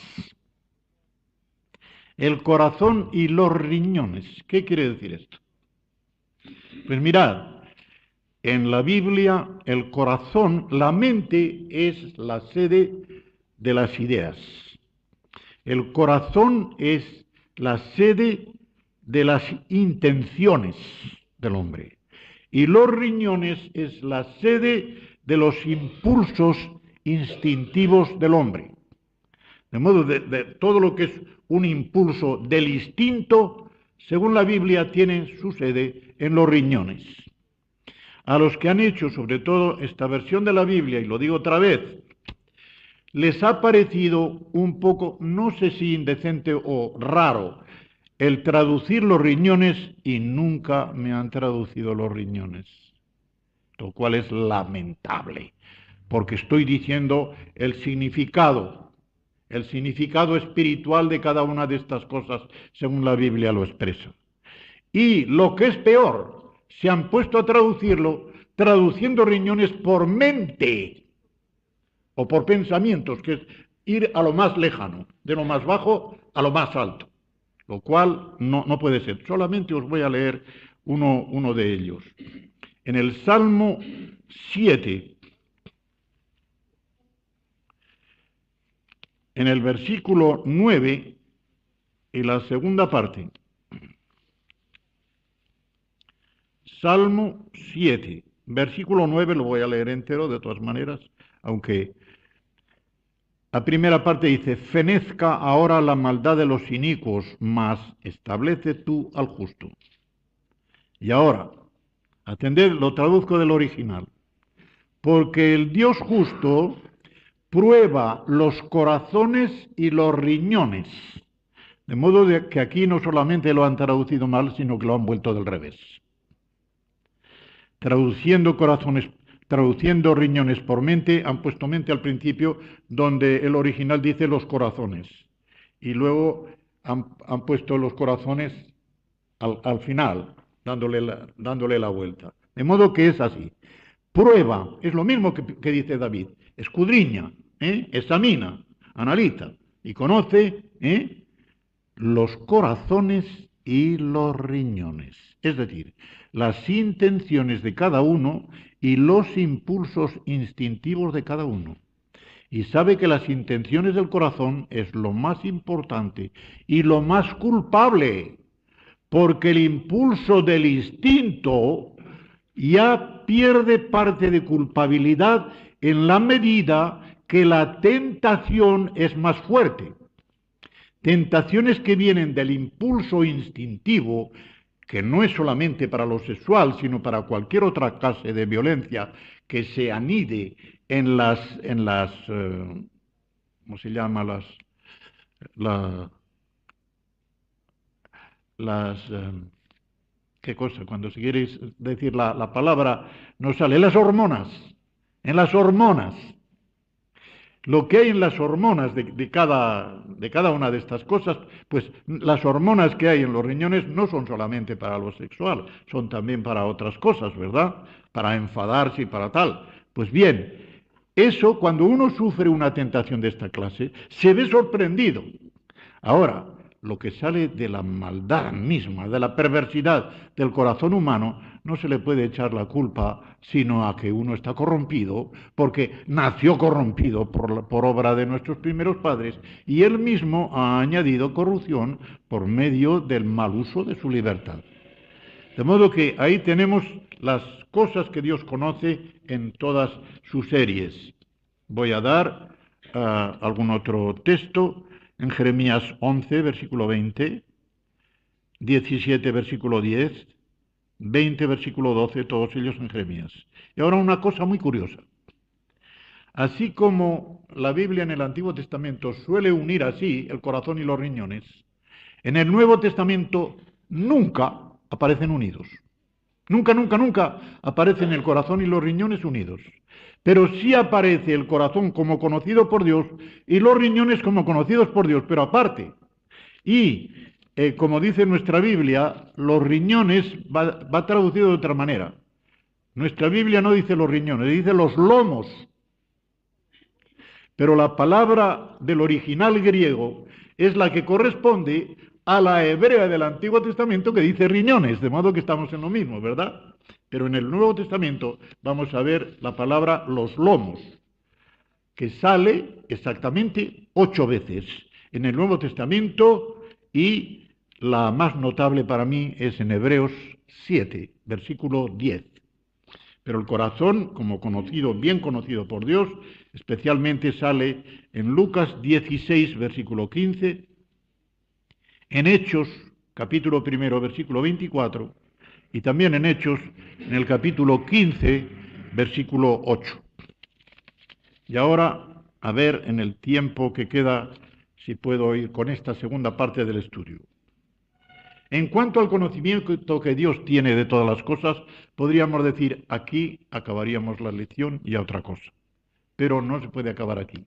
El corazón y los riñones. ¿Qué quiere decir esto? Pues mirad, en la Biblia el corazón, la mente es la sede de las ideas. El corazón es la sede de las intenciones del hombre. Y los riñones es la sede de los impulsos instintivos del hombre. De modo de todo lo que es un impulso del instinto según la Biblia, tienen su sede en los riñones. A los que han hecho, sobre todo, esta versión de la Biblia, y lo digo otra vez, les ha parecido un poco, no sé si indecente o raro, el traducir los riñones y nunca me han traducido los riñones, lo cual es lamentable, porque estoy diciendo el significado espiritual de cada una de estas cosas, según la Biblia lo expresa. Y lo que es peor, se han puesto a traducirlo traduciendo riñones por mente o por pensamientos, que es ir a lo más lejano, de lo más bajo a lo más alto, lo cual no puede ser. Solamente os voy a leer uno de ellos. En el Salmo 7, en el versículo 9 y la segunda parte. Salmo 7, versículo 9, lo voy a leer entero de todas maneras, aunque la primera parte dice: fenezca ahora la maldad de los inicuos, mas establece tú al justo. Y ahora, atended, lo traduzco del original. Porque el Dios justo prueba los corazones y los riñones. De modo que aquí no solamente lo han traducido mal, sino que lo han vuelto del revés. Traduciendo riñones por mente, han puesto mente al principio, donde el original dice los corazones. Y luego han puesto los corazones al final, dándole la vuelta. De modo que es así. Prueba, es lo mismo que dice David, escudriña, examina, analiza y conoce los corazones y los riñones, es decir, las intenciones de cada uno y los impulsos instintivos de cada uno. Y sabe que las intenciones del corazón es lo más importante y lo más culpable, porque el impulso del instinto ya pierde parte de culpabilidad en la medida que la tentación es más fuerte. Tentaciones que vienen del impulso instintivo, que no es solamente para lo sexual, sino para cualquier otra clase de violencia que se anide en las ¿cómo se llama? ¿Qué cosa? Cuando se quiere decir la palabra, no sale. Las hormonas. En las hormonas. Lo que hay en las hormonas de cada una de estas cosas, pues las hormonas que hay en los riñones no son solamente para lo sexual, son también para otras cosas, ¿verdad? Para enfadarse y para tal. Pues bien, eso cuando uno sufre una tentación de esta clase, se ve sorprendido. Ahora, lo que sale de la maldad misma, de la perversidad del corazón humano, no se le puede echar la culpa sino a que uno está corrompido, porque nació corrompido por obra de nuestros primeros padres, y él mismo ha añadido corrupción por medio del mal uso de su libertad. De modo que ahí tenemos las cosas que Dios conoce en todas sus series. Voy a dar algún otro texto. En Jeremías 11, versículo 20, 17, versículo 10, 20, versículo 12, todos ellos en Jeremías. Y ahora una cosa muy curiosa. Así como la Biblia en el Antiguo Testamento suele unir así el corazón y los riñones, en el Nuevo Testamento nunca aparecen unidos. Nunca, nunca, nunca aparecen el corazón y los riñones unidos. Pero sí aparece el corazón como conocido por Dios y los riñones como conocidos por Dios, pero aparte. Y, como dice nuestra Biblia, los riñones va traducido de otra manera. Nuestra Biblia no dice los riñones, dice los lomos. Pero la palabra del original griego es la que corresponde a la hebrea del Antiguo Testamento que dice riñones, de modo que estamos en lo mismo, ¿verdad? Pero en el Nuevo Testamento vamos a ver la palabra los lomos, que sale exactamente 8 veces en el Nuevo Testamento, y la más notable para mí es en Hebreos 7, versículo 10. Pero el corazón, como conocido, bien conocido por Dios, especialmente sale en Lucas 16, versículo 15, en Hechos capítulo 1, versículo 24, y también en Hechos, en el capítulo 15, versículo 8. Y ahora, a ver en el tiempo que queda, si puedo ir con esta segunda parte del estudio. En cuanto al conocimiento que Dios tiene de todas las cosas, podríamos decir, aquí acabaríamos la lección y a otra cosa. Pero no se puede acabar aquí.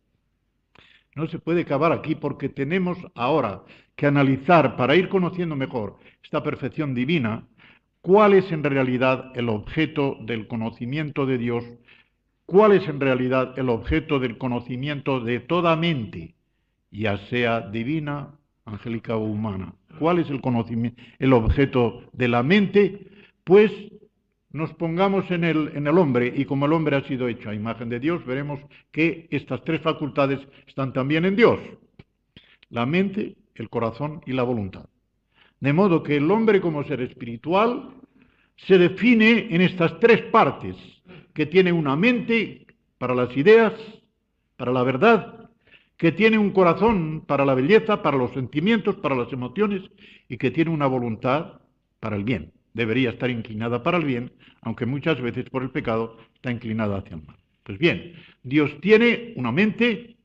No se puede acabar aquí porque tenemos ahora que analizar, para ir conociendo mejor esta perfección divina, cuál es en realidad el objeto del conocimiento de Dios, cuál es en realidad el objeto del conocimiento de toda mente, ya sea divina, angélica o humana. ¿Cuál es el conocimiento, el objeto de la mente? Pues nos pongamos en el hombre, y como el hombre ha sido hecho a imagen de Dios, veremos que estas tres facultades están también en Dios: la mente, el corazón y la voluntad. De modo que el hombre como ser espiritual se define en estas tres partes, que tiene una mente para las ideas, para la verdad, que tiene un corazón para la belleza, para los sentimientos, para las emociones, y que tiene una voluntad para el bien. Debería estar inclinada para el bien, aunque muchas veces por el pecado está inclinada hacia el mal. Pues bien, Dios tiene una mente,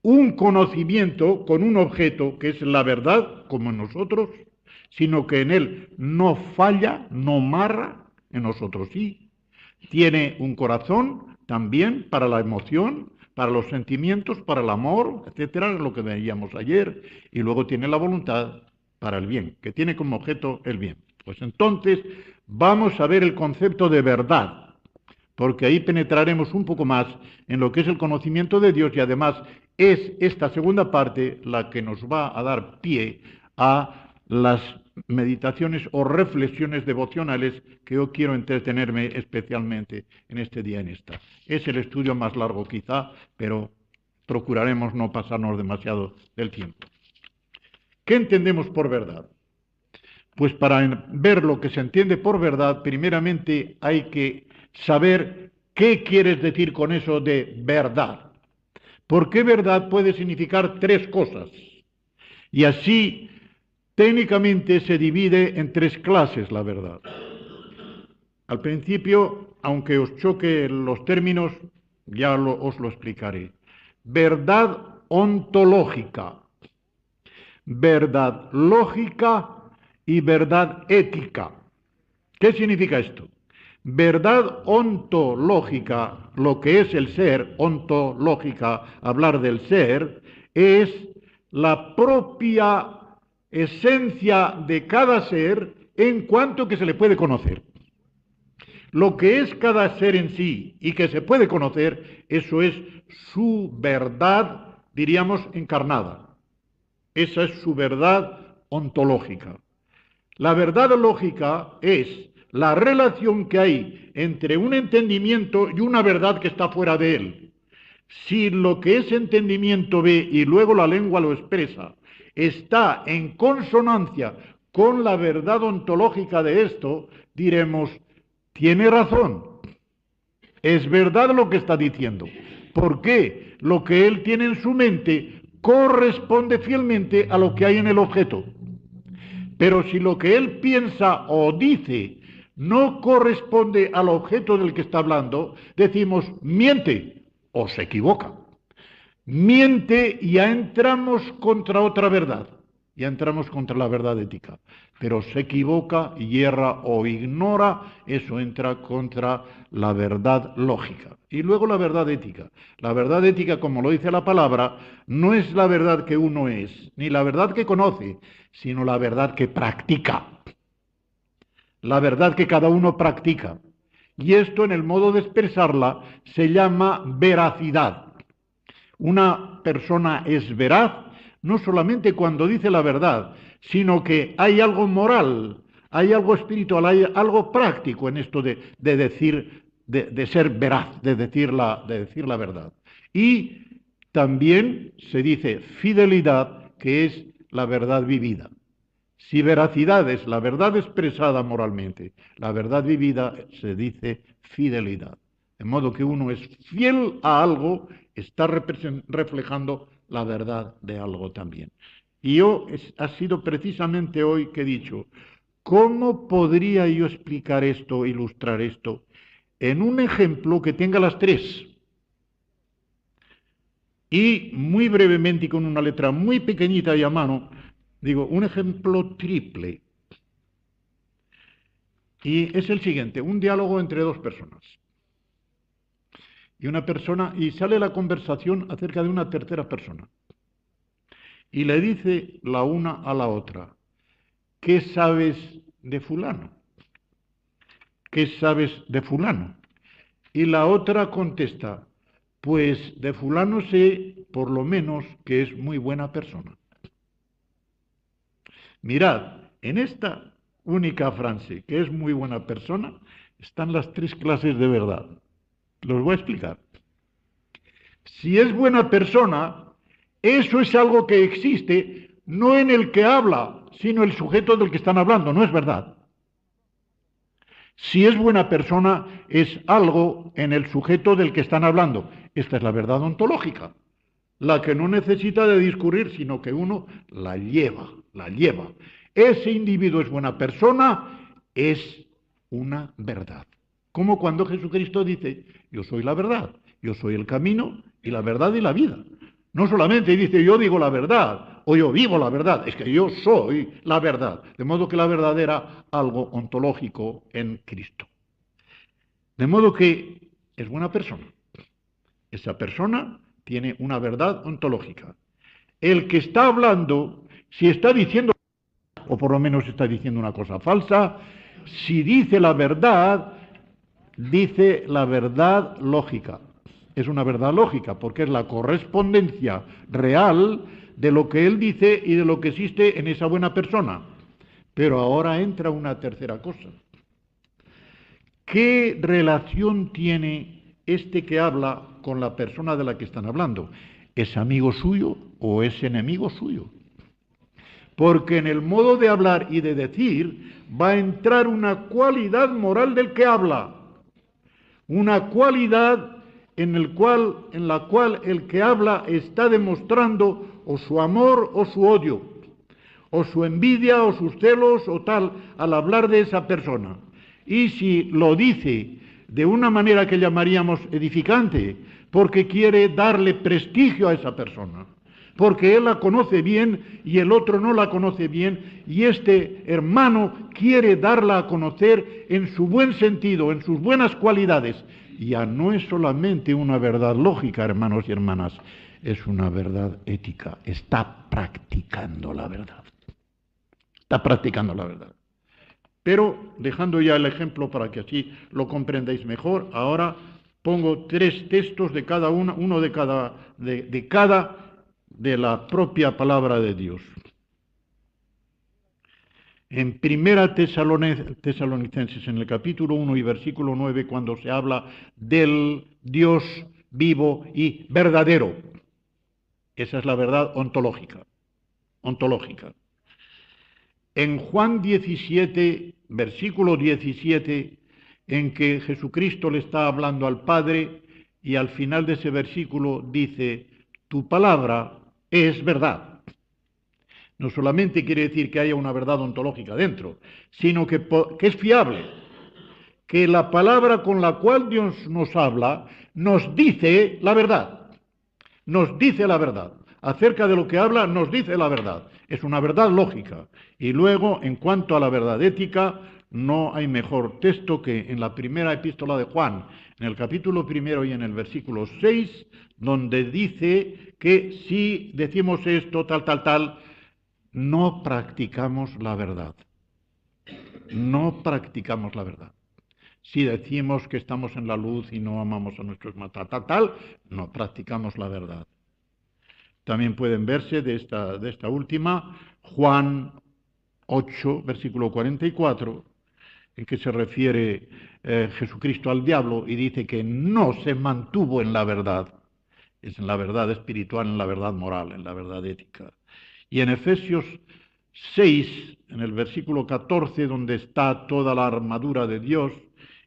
un conocimiento con un objeto que es la verdad, como en nosotros, sino que en Él no falla, no marra, en nosotros sí. Tiene un corazón también para la emoción, para los sentimientos, para el amor, etcétera, lo que veíamos ayer, y luego tiene la voluntad para el bien, que tiene como objeto el bien. Pues entonces vamos a ver el concepto de verdad, porque ahí penetraremos un poco más en lo que es el conocimiento de Dios, y además es esta segunda parte la que nos va a dar pie a las meditaciones o reflexiones devocionales que yo quiero entretenerme especialmente en este día, en esta. Es el estudio más largo quizá, pero procuraremos no pasarnos demasiado del tiempo. ¿Qué entendemos por verdad? Pues para ver lo que se entiende por verdad, primeramente hay que saber qué quieres decir con eso de verdad. Porque verdad puede significar tres cosas. Y así, técnicamente se divide en tres clases la verdad. Al principio, aunque os choque los términos, ya os lo explicaré. Verdad ontológica, verdad lógica y verdad ética. ¿Qué significa esto? Verdad ontológica, lo que es el ser, ontológica, hablar del ser, es la propia esencia de cada ser en cuanto que se le puede conocer. Lo que es cada ser en sí y que se puede conocer, eso es su verdad, diríamos, encarnada. Esa es su verdad ontológica. La verdad lógica es la relación que hay entre un entendimiento y una verdad que está fuera de él. Si lo que ese entendimiento ve y luego la lengua lo expresa está en consonancia con la verdad ontológica de esto, diremos, tiene razón, es verdad lo que está diciendo. ¿Por qué? Lo que él tiene en su mente corresponde fielmente a lo que hay en el objeto. Pero si lo que él piensa o dice no corresponde al objeto del que está hablando, decimos miente o se equivoca. Miente y ya entramos contra otra verdad, ya entramos contra la verdad ética. Pero se equivoca, hierra o ignora, eso entra contra la verdad lógica. Y luego la verdad ética. La verdad ética, como lo dice la palabra, no es la verdad que uno es, ni la verdad que conoce, sino la verdad que practica. La verdad que cada uno practica. Y esto, en el modo de expresarla, se llama veracidad. Una persona es veraz no solamente cuando dice la verdad, sino que hay algo moral, hay algo espiritual, hay algo práctico en esto de decir, de ser veraz, de decir la verdad. Y también se dice fidelidad, que es la verdad vivida. Si veracidad es la verdad expresada moralmente, la verdad vivida se dice fidelidad. De modo que uno es fiel a algo, está reflejando la verdad de algo también. Y ha sido precisamente hoy que he dicho, ¿cómo podría yo explicar esto, ilustrar esto, en un ejemplo que tenga las tres? Y muy brevemente y con una letra muy pequeñita y a mano, digo, un ejemplo triple. Y es el siguiente, un diálogo entre dos personas. Y sale la conversación acerca de una tercera persona. Y le dice la una a la otra, ¿qué sabes de fulano? ¿Qué sabes de fulano? Y la otra contesta, pues de fulano sé por lo menos que es muy buena persona. Mirad, en esta única frase, que es muy buena persona, están las tres clases de verdad. Los voy a explicar. Si es buena persona, eso es algo que existe, no en el que habla, sino el sujeto del que están hablando, ¿no es verdad? Si es buena persona, es algo en el sujeto del que están hablando. Esta es la verdad ontológica, la que no necesita de discurrir, sino que uno la lleva, la lleva. Ese individuo es buena persona, es una verdad. Como cuando Jesucristo dice, yo soy la verdad, yo soy el camino y la verdad y la vida. No solamente dice yo digo la verdad o yo vivo la verdad, es que yo soy la verdad. De modo que la verdad era algo ontológico en Cristo. De modo que es buena persona. Esa persona tiene una verdad ontológica. El que está hablando, si está diciendo, o por lo menos está diciendo una cosa falsa, si dice la verdad lógica. Es una verdad lógica, porque es la correspondencia real de lo que él dice y de lo que existe en esa buena persona. Pero ahora entra una tercera cosa. ¿Qué relación tiene este que habla con la persona de la que están hablando? ¿Es amigo suyo o es enemigo suyo? Porque en el modo de hablar y de decir va a entrar una cualidad moral del que habla, una cualidad en la cual el que habla está demostrando o su amor o su odio, o su envidia o sus celos o tal, al hablar de esa persona. Y si lo dice de una manera que llamaríamos edificante, porque quiere darle prestigio a esa persona, porque él la conoce bien y el otro no la conoce bien, y este hermano quiere darla a conocer en su buen sentido, en sus buenas cualidades. Ya no es solamente una verdad lógica, hermanos y hermanas, es una verdad ética, está practicando la verdad. Está practicando la verdad. Pero, dejando ya el ejemplo para que así lo comprendáis mejor, ahora pongo tres textos de cada uno de la propia palabra de Dios. En Primera Tesalonicenses, en el capítulo 1 y versículo 9, cuando se habla del Dios vivo y verdadero. Esa es la verdad ontológica. Ontológica. En Juan 17, versículo 17, en que Jesucristo le está hablando al Padre y al final de ese versículo dice, tu palabra es verdad. No solamente quiere decir que haya una verdad ontológica dentro, sino que es fiable, que la palabra con la cual Dios nos habla nos dice la verdad, nos dice la verdad. Acerca de lo que habla, nos dice la verdad. Es una verdad lógica. Y luego, en cuanto a la verdad ética, no hay mejor texto que en la primera epístola de Juan, en el capítulo 1 y en el versículo 6, donde dice que si decimos esto, tal, no practicamos la verdad. No practicamos la verdad. Si decimos que estamos en la luz y no amamos a nuestros tal, no practicamos la verdad. También pueden verse de esta última, Juan 8, versículo 44, en que se refiere Jesucristo al diablo y dice que no se mantuvo en la verdad, es en la verdad espiritual, en la verdad moral, en la verdad ética. Y en Efesios 6, en el versículo 14, donde está toda la armadura de Dios,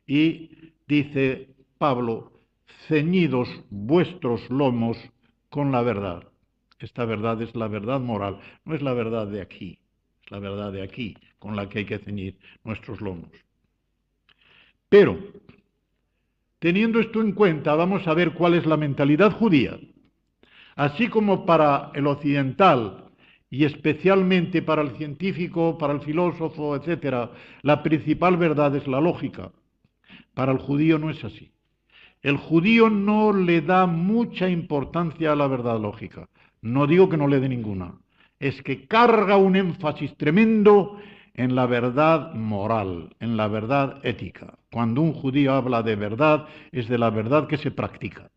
y dice Pablo, ceñidos vuestros lomos con la verdad. Esta verdad es la verdad moral, no es la verdad de aquí, es la verdad de aquí con la que hay que ceñir nuestros lomos. Pero, teniendo esto en cuenta, vamos a ver cuál es la mentalidad judía. Así como para el occidental y especialmente para el científico, para el filósofo, etc., la principal verdad es la lógica. Para el judío no es así. El judío no le da mucha importancia a la verdad lógica. No digo que no le dé ninguna. Es que carga un énfasis tremendo en la verdad moral, en la verdad ética. Cuando un judío habla de verdad, es de la verdad que se practica.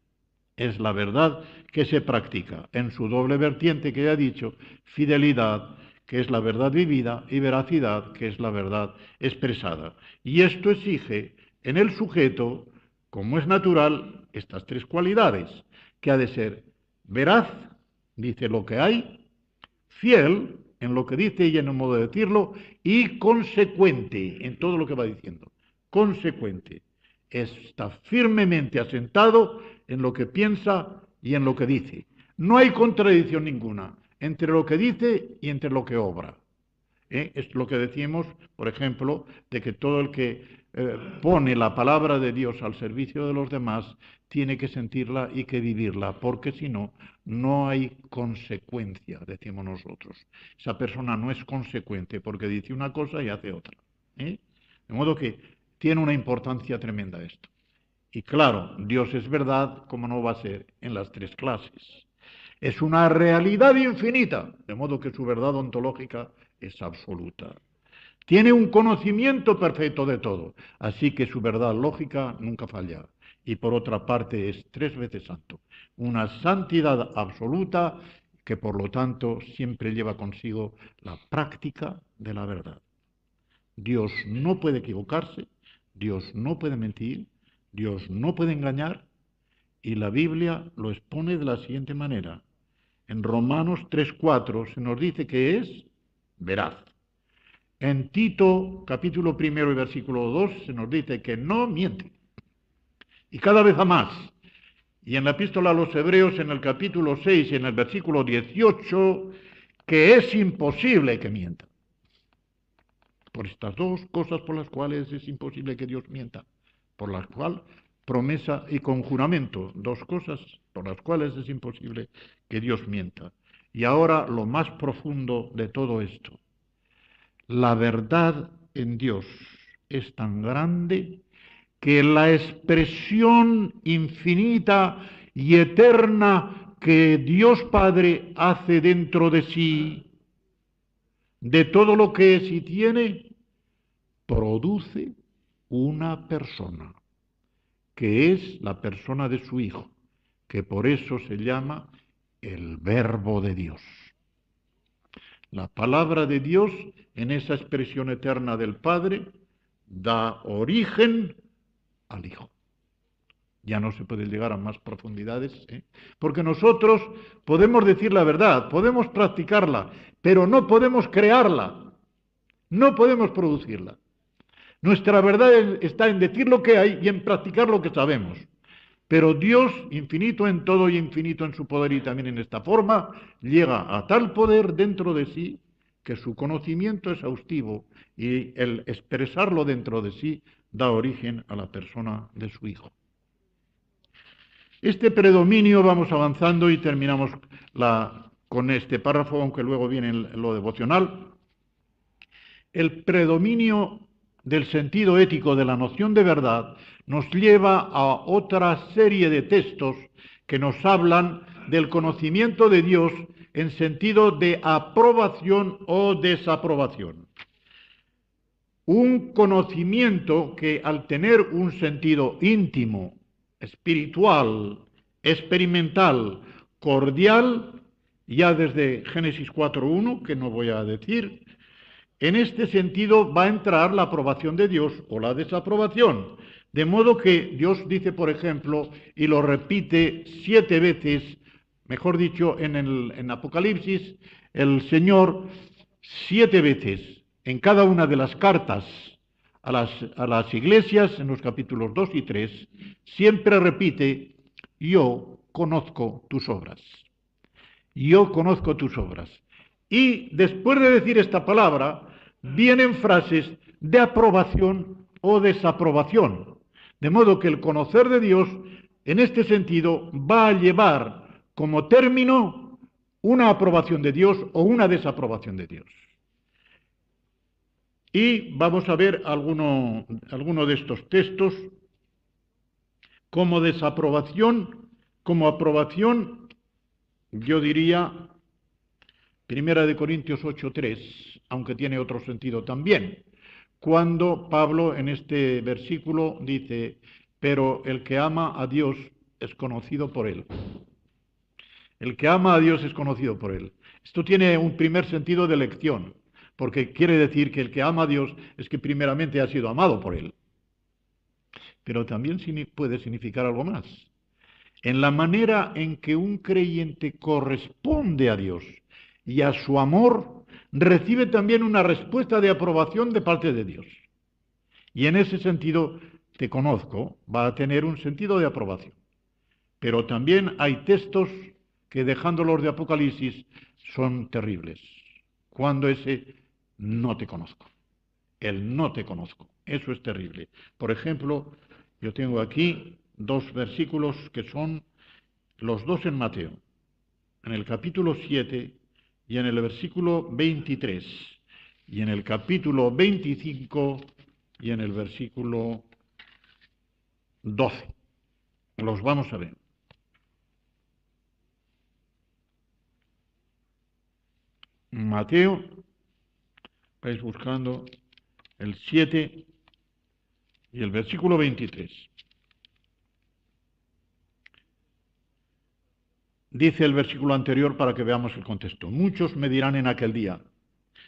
Es la verdad que se practica en su doble vertiente que ya he dicho, fidelidad, que es la verdad vivida, y veracidad, que es la verdad expresada. Y esto exige en el sujeto, como es natural, estas tres cualidades, que ha de ser veraz, dice lo que hay, fiel en lo que dice y en el modo de decirlo, y consecuente en todo lo que va diciendo. Consecuente. Está firmemente asentado en lo que piensa y en lo que dice. No hay contradicción ninguna entre lo que dice y entre lo que obra. Es lo que decimos, por ejemplo, de que todo el que pone la palabra de Dios al servicio de los demás tiene que sentirla y que vivirla, porque si no, no hay consecuencia, decimos nosotros. Esa persona no es consecuente porque dice una cosa y hace otra. De modo que tiene una importancia tremenda esto. Y claro, Dios es verdad, como no va a ser en las tres clases. Es una realidad infinita, de modo que su verdad ontológica es absoluta. Tiene un conocimiento perfecto de todo, así que su verdad lógica nunca falla. Y por otra parte es tres veces santo, una santidad absoluta que por lo tanto siempre lleva consigo la práctica de la verdad. Dios no puede equivocarse, Dios no puede mentir, Dios no puede engañar, y la Biblia lo expone de la siguiente manera. En Romanos 3:4 se nos dice que es veraz. En Tito capítulo 1 y versículo 2 se nos dice que no miente. Y cada vez a más. Y en la epístola a los Hebreos en el capítulo 6 y en el versículo 18 que es imposible que mienta. Por estas dos cosas por las cuales es imposible que Dios mienta. Por las cuales promesa y conjuramento, dos cosas por las cuales es imposible que Dios mienta. Y ahora lo más profundo de todo esto. La verdad en Dios es tan grande que la expresión infinita y eterna que Dios Padre hace dentro de sí, de todo lo que es y tiene, produce una persona, que es la persona de su Hijo, que por eso se llama el Verbo de Dios. La palabra de Dios, en esa expresión eterna del Padre, da origen al Hijo. Ya no se puede llegar a más profundidades, porque nosotros podemos decir la verdad, podemos practicarla, pero no podemos crearla, no podemos producirla. Nuestra verdad está en decir lo que hay y en practicar lo que sabemos. Pero Dios, infinito en todo y infinito en su poder y también en esta forma, llega a tal poder dentro de sí que su conocimiento exhaustivo y el expresarlo dentro de sí da origen a la persona de su Hijo. Este predominio, vamos avanzando y terminamos con este párrafo, aunque luego viene lo devocional. El predominio del sentido ético de la noción de verdad nos lleva a otra serie de textos que nos hablan del conocimiento de Dios en sentido de aprobación o desaprobación. Un conocimiento que al tener un sentido íntimo, espiritual, experimental, cordial, ya desde Génesis 4:1, que no voy a decir, en este sentido va a entrar la aprobación de Dios o la desaprobación. De modo que Dios dice, por ejemplo, y lo repite 7 veces, mejor dicho, en Apocalipsis, el Señor 7 veces en cada una de las cartas a las iglesias, en los capítulos 2 y 3, siempre repite, yo conozco tus obras. yo conozco tus obras. Y después de decir esta palabra, vienen frases de aprobación o desaprobación. De modo que el conocer de Dios, en este sentido, va a llevar como término una aprobación de Dios o una desaprobación de Dios. Y vamos a ver alguno de estos textos como desaprobación, como aprobación, yo diría 1 Corintios 8:3, aunque tiene otro sentido también, cuando Pablo en este versículo dice, pero el que ama a Dios es conocido por él. El que ama a Dios es conocido por él. Esto tiene un primer sentido de elección, porque quiere decir que el que ama a Dios es que primeramente ha sido amado por él. Pero también puede significar algo más. En la manera en que un creyente corresponde a Dios y a su amor, recibe también una respuesta de aprobación de parte de Dios. Y en ese sentido, te conozco, va a tener un sentido de aprobación. Pero también hay textos que, dejándolos de Apocalipsis, son terribles. Cuando ese no te conozco. El no te conozco. Eso es terrible. Por ejemplo, yo tengo aquí 2 versículos que son los 2 en Mateo, en el capítulo 7 y en el versículo 23, y en el capítulo 25 y en el versículo 12. Los vamos a ver. Mateo, vais buscando el 7 y el versículo 23. Dice el versículo anterior para que veamos el contexto. Muchos me dirán en aquel día,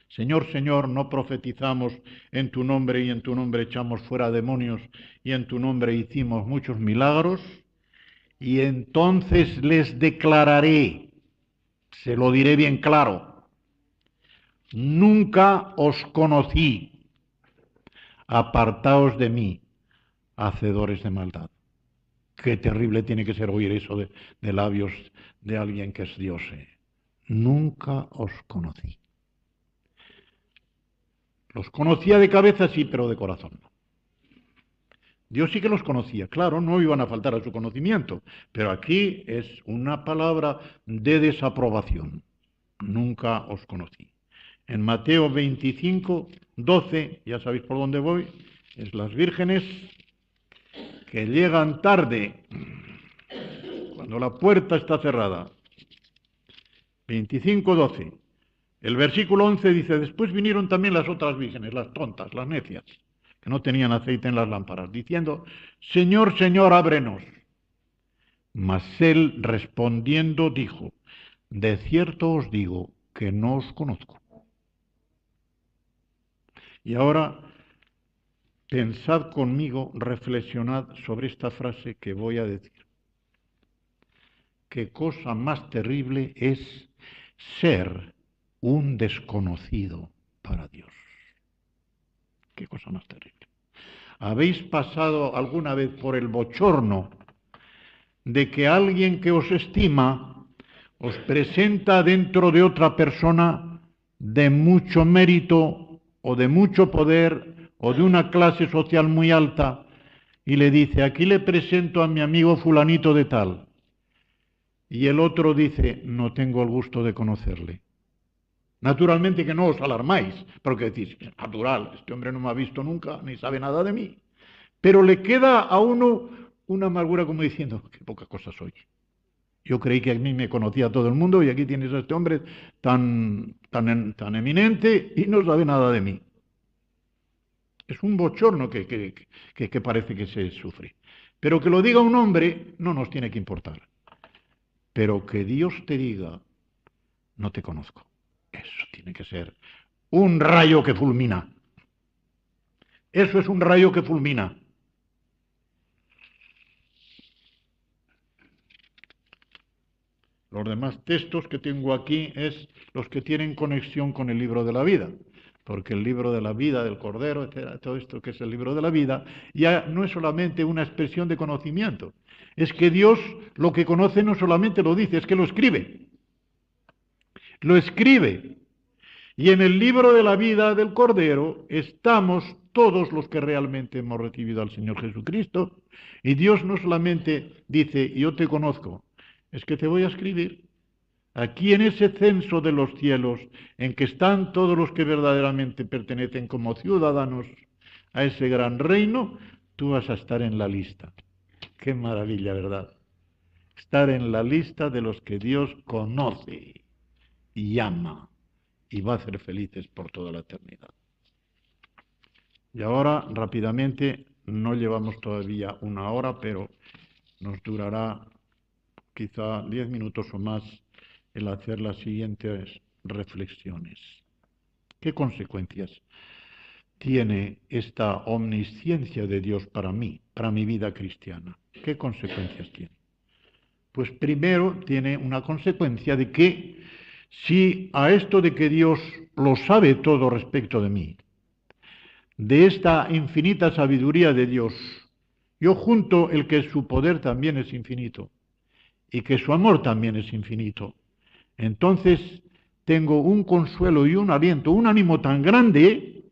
Señor, Señor, ¿no profetizamos en tu nombre y en tu nombre echamos fuera demonios y en tu nombre hicimos muchos milagros? Y entonces les declararé, se lo diré bien claro, nunca os conocí, apartaos de mí, hacedores de maldad. Qué terrible tiene que ser oír eso de labios de alguien que es Dios. Nunca os conocí. Los conocía de cabeza, sí, pero de corazón no. Dios sí que los conocía, claro, no iban a faltar a su conocimiento, pero aquí es una palabra de desaprobación. Nunca os conocí. En Mateo 25, 12, ya sabéis por dónde voy, es las vírgenes que llegan tarde, cuando la puerta está cerrada. 25, 12. El versículo 11 dice, después vinieron también las otras vírgenes, las tontas, las necias, que no tenían aceite en las lámparas, diciendo, Señor, Señor, ábrenos. Mas él respondiendo dijo, de cierto os digo que no os conozco. Y ahora pensad conmigo, reflexionad sobre esta frase que voy a decir. Qué cosa más terrible es ser un desconocido para Dios. Qué cosa más terrible. ¿Habéis pasado alguna vez por el bochorno de que alguien que os estima os presenta dentro de otra persona de mucho mérito o de mucho poder o de una clase social muy alta y le dice, aquí le presento a mi amigo fulanito de tal? Y el otro dice, no tengo el gusto de conocerle. Naturalmente que no os alarmáis, porque decís, es natural, este hombre no me ha visto nunca, ni sabe nada de mí. Pero le queda a uno una amargura como diciendo, qué poca cosa soy. Yo creí que a mí me conocía todo el mundo y aquí tienes a este hombre tan eminente y no sabe nada de mí. Es un bochorno que parece que se sufre. Pero que lo diga un hombre no nos tiene que importar. Pero que Dios te diga, no te conozco. Eso tiene que ser un rayo que fulmina. Eso es un rayo que fulmina. Los demás textos que tengo aquí es los que tienen conexión con el libro de la vida, porque el libro de la vida del Cordero, etcétera, todo esto que es el libro de la vida, ya no es solamente una expresión de conocimiento, es que Dios lo que conoce no solamente lo dice, es que lo escribe. lo escribe. Y en el libro de la vida del Cordero estamos todos los que realmente hemos recibido al Señor Jesucristo. Y Dios no solamente dice, yo te conozco, es que te voy a escribir. Aquí en ese censo de los cielos, en que están todos los que verdaderamente pertenecen como ciudadanos a ese gran reino, tú vas a estar en la lista. Qué maravilla, ¿verdad? Estar en la lista de los que Dios conoce y ama y va a hacer felices por toda la eternidad. Y ahora, rápidamente, no llevamos todavía una hora, pero nos durará quizá 10 minutos o más el hacer las siguientes reflexiones. ¿Qué consecuencias tiene esta omnisciencia de Dios para mí, para mi vida cristiana? ¿Qué consecuencias tiene? Pues primero tiene una consecuencia de que si a esto de que Dios lo sabe todo respecto de mí, de esta infinita sabiduría de Dios, yo junto el que su poder también es infinito y que su amor también es infinito, entonces tengo un consuelo y un aliento, un ánimo tan grande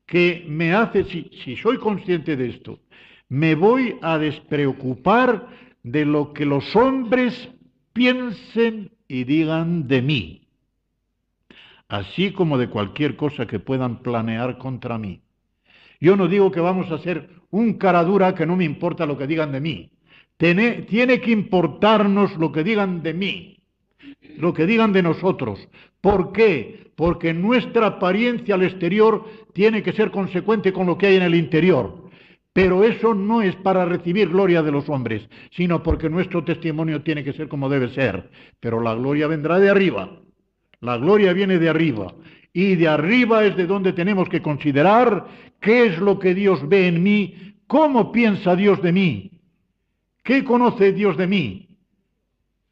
que me hace, si soy consciente de esto, me voy a despreocupar de lo que los hombres piensen y digan de mí, así como de cualquier cosa que puedan planear contra mí. Yo no digo que vamos a ser un cara dura que no me importa lo que digan de mí. Tiene que importarnos lo que digan de mí, lo que digan de nosotros. ¿Por qué? Porque nuestra apariencia al exterior tiene que ser consecuente con lo que hay en el interior. Pero eso no es para recibir gloria de los hombres, sino porque nuestro testimonio tiene que ser como debe ser. Pero la gloria vendrá de arriba. La gloria viene de arriba. Y de arriba es de donde tenemos que considerar qué es lo que Dios ve en mí, cómo piensa Dios de mí, qué conoce Dios de mí,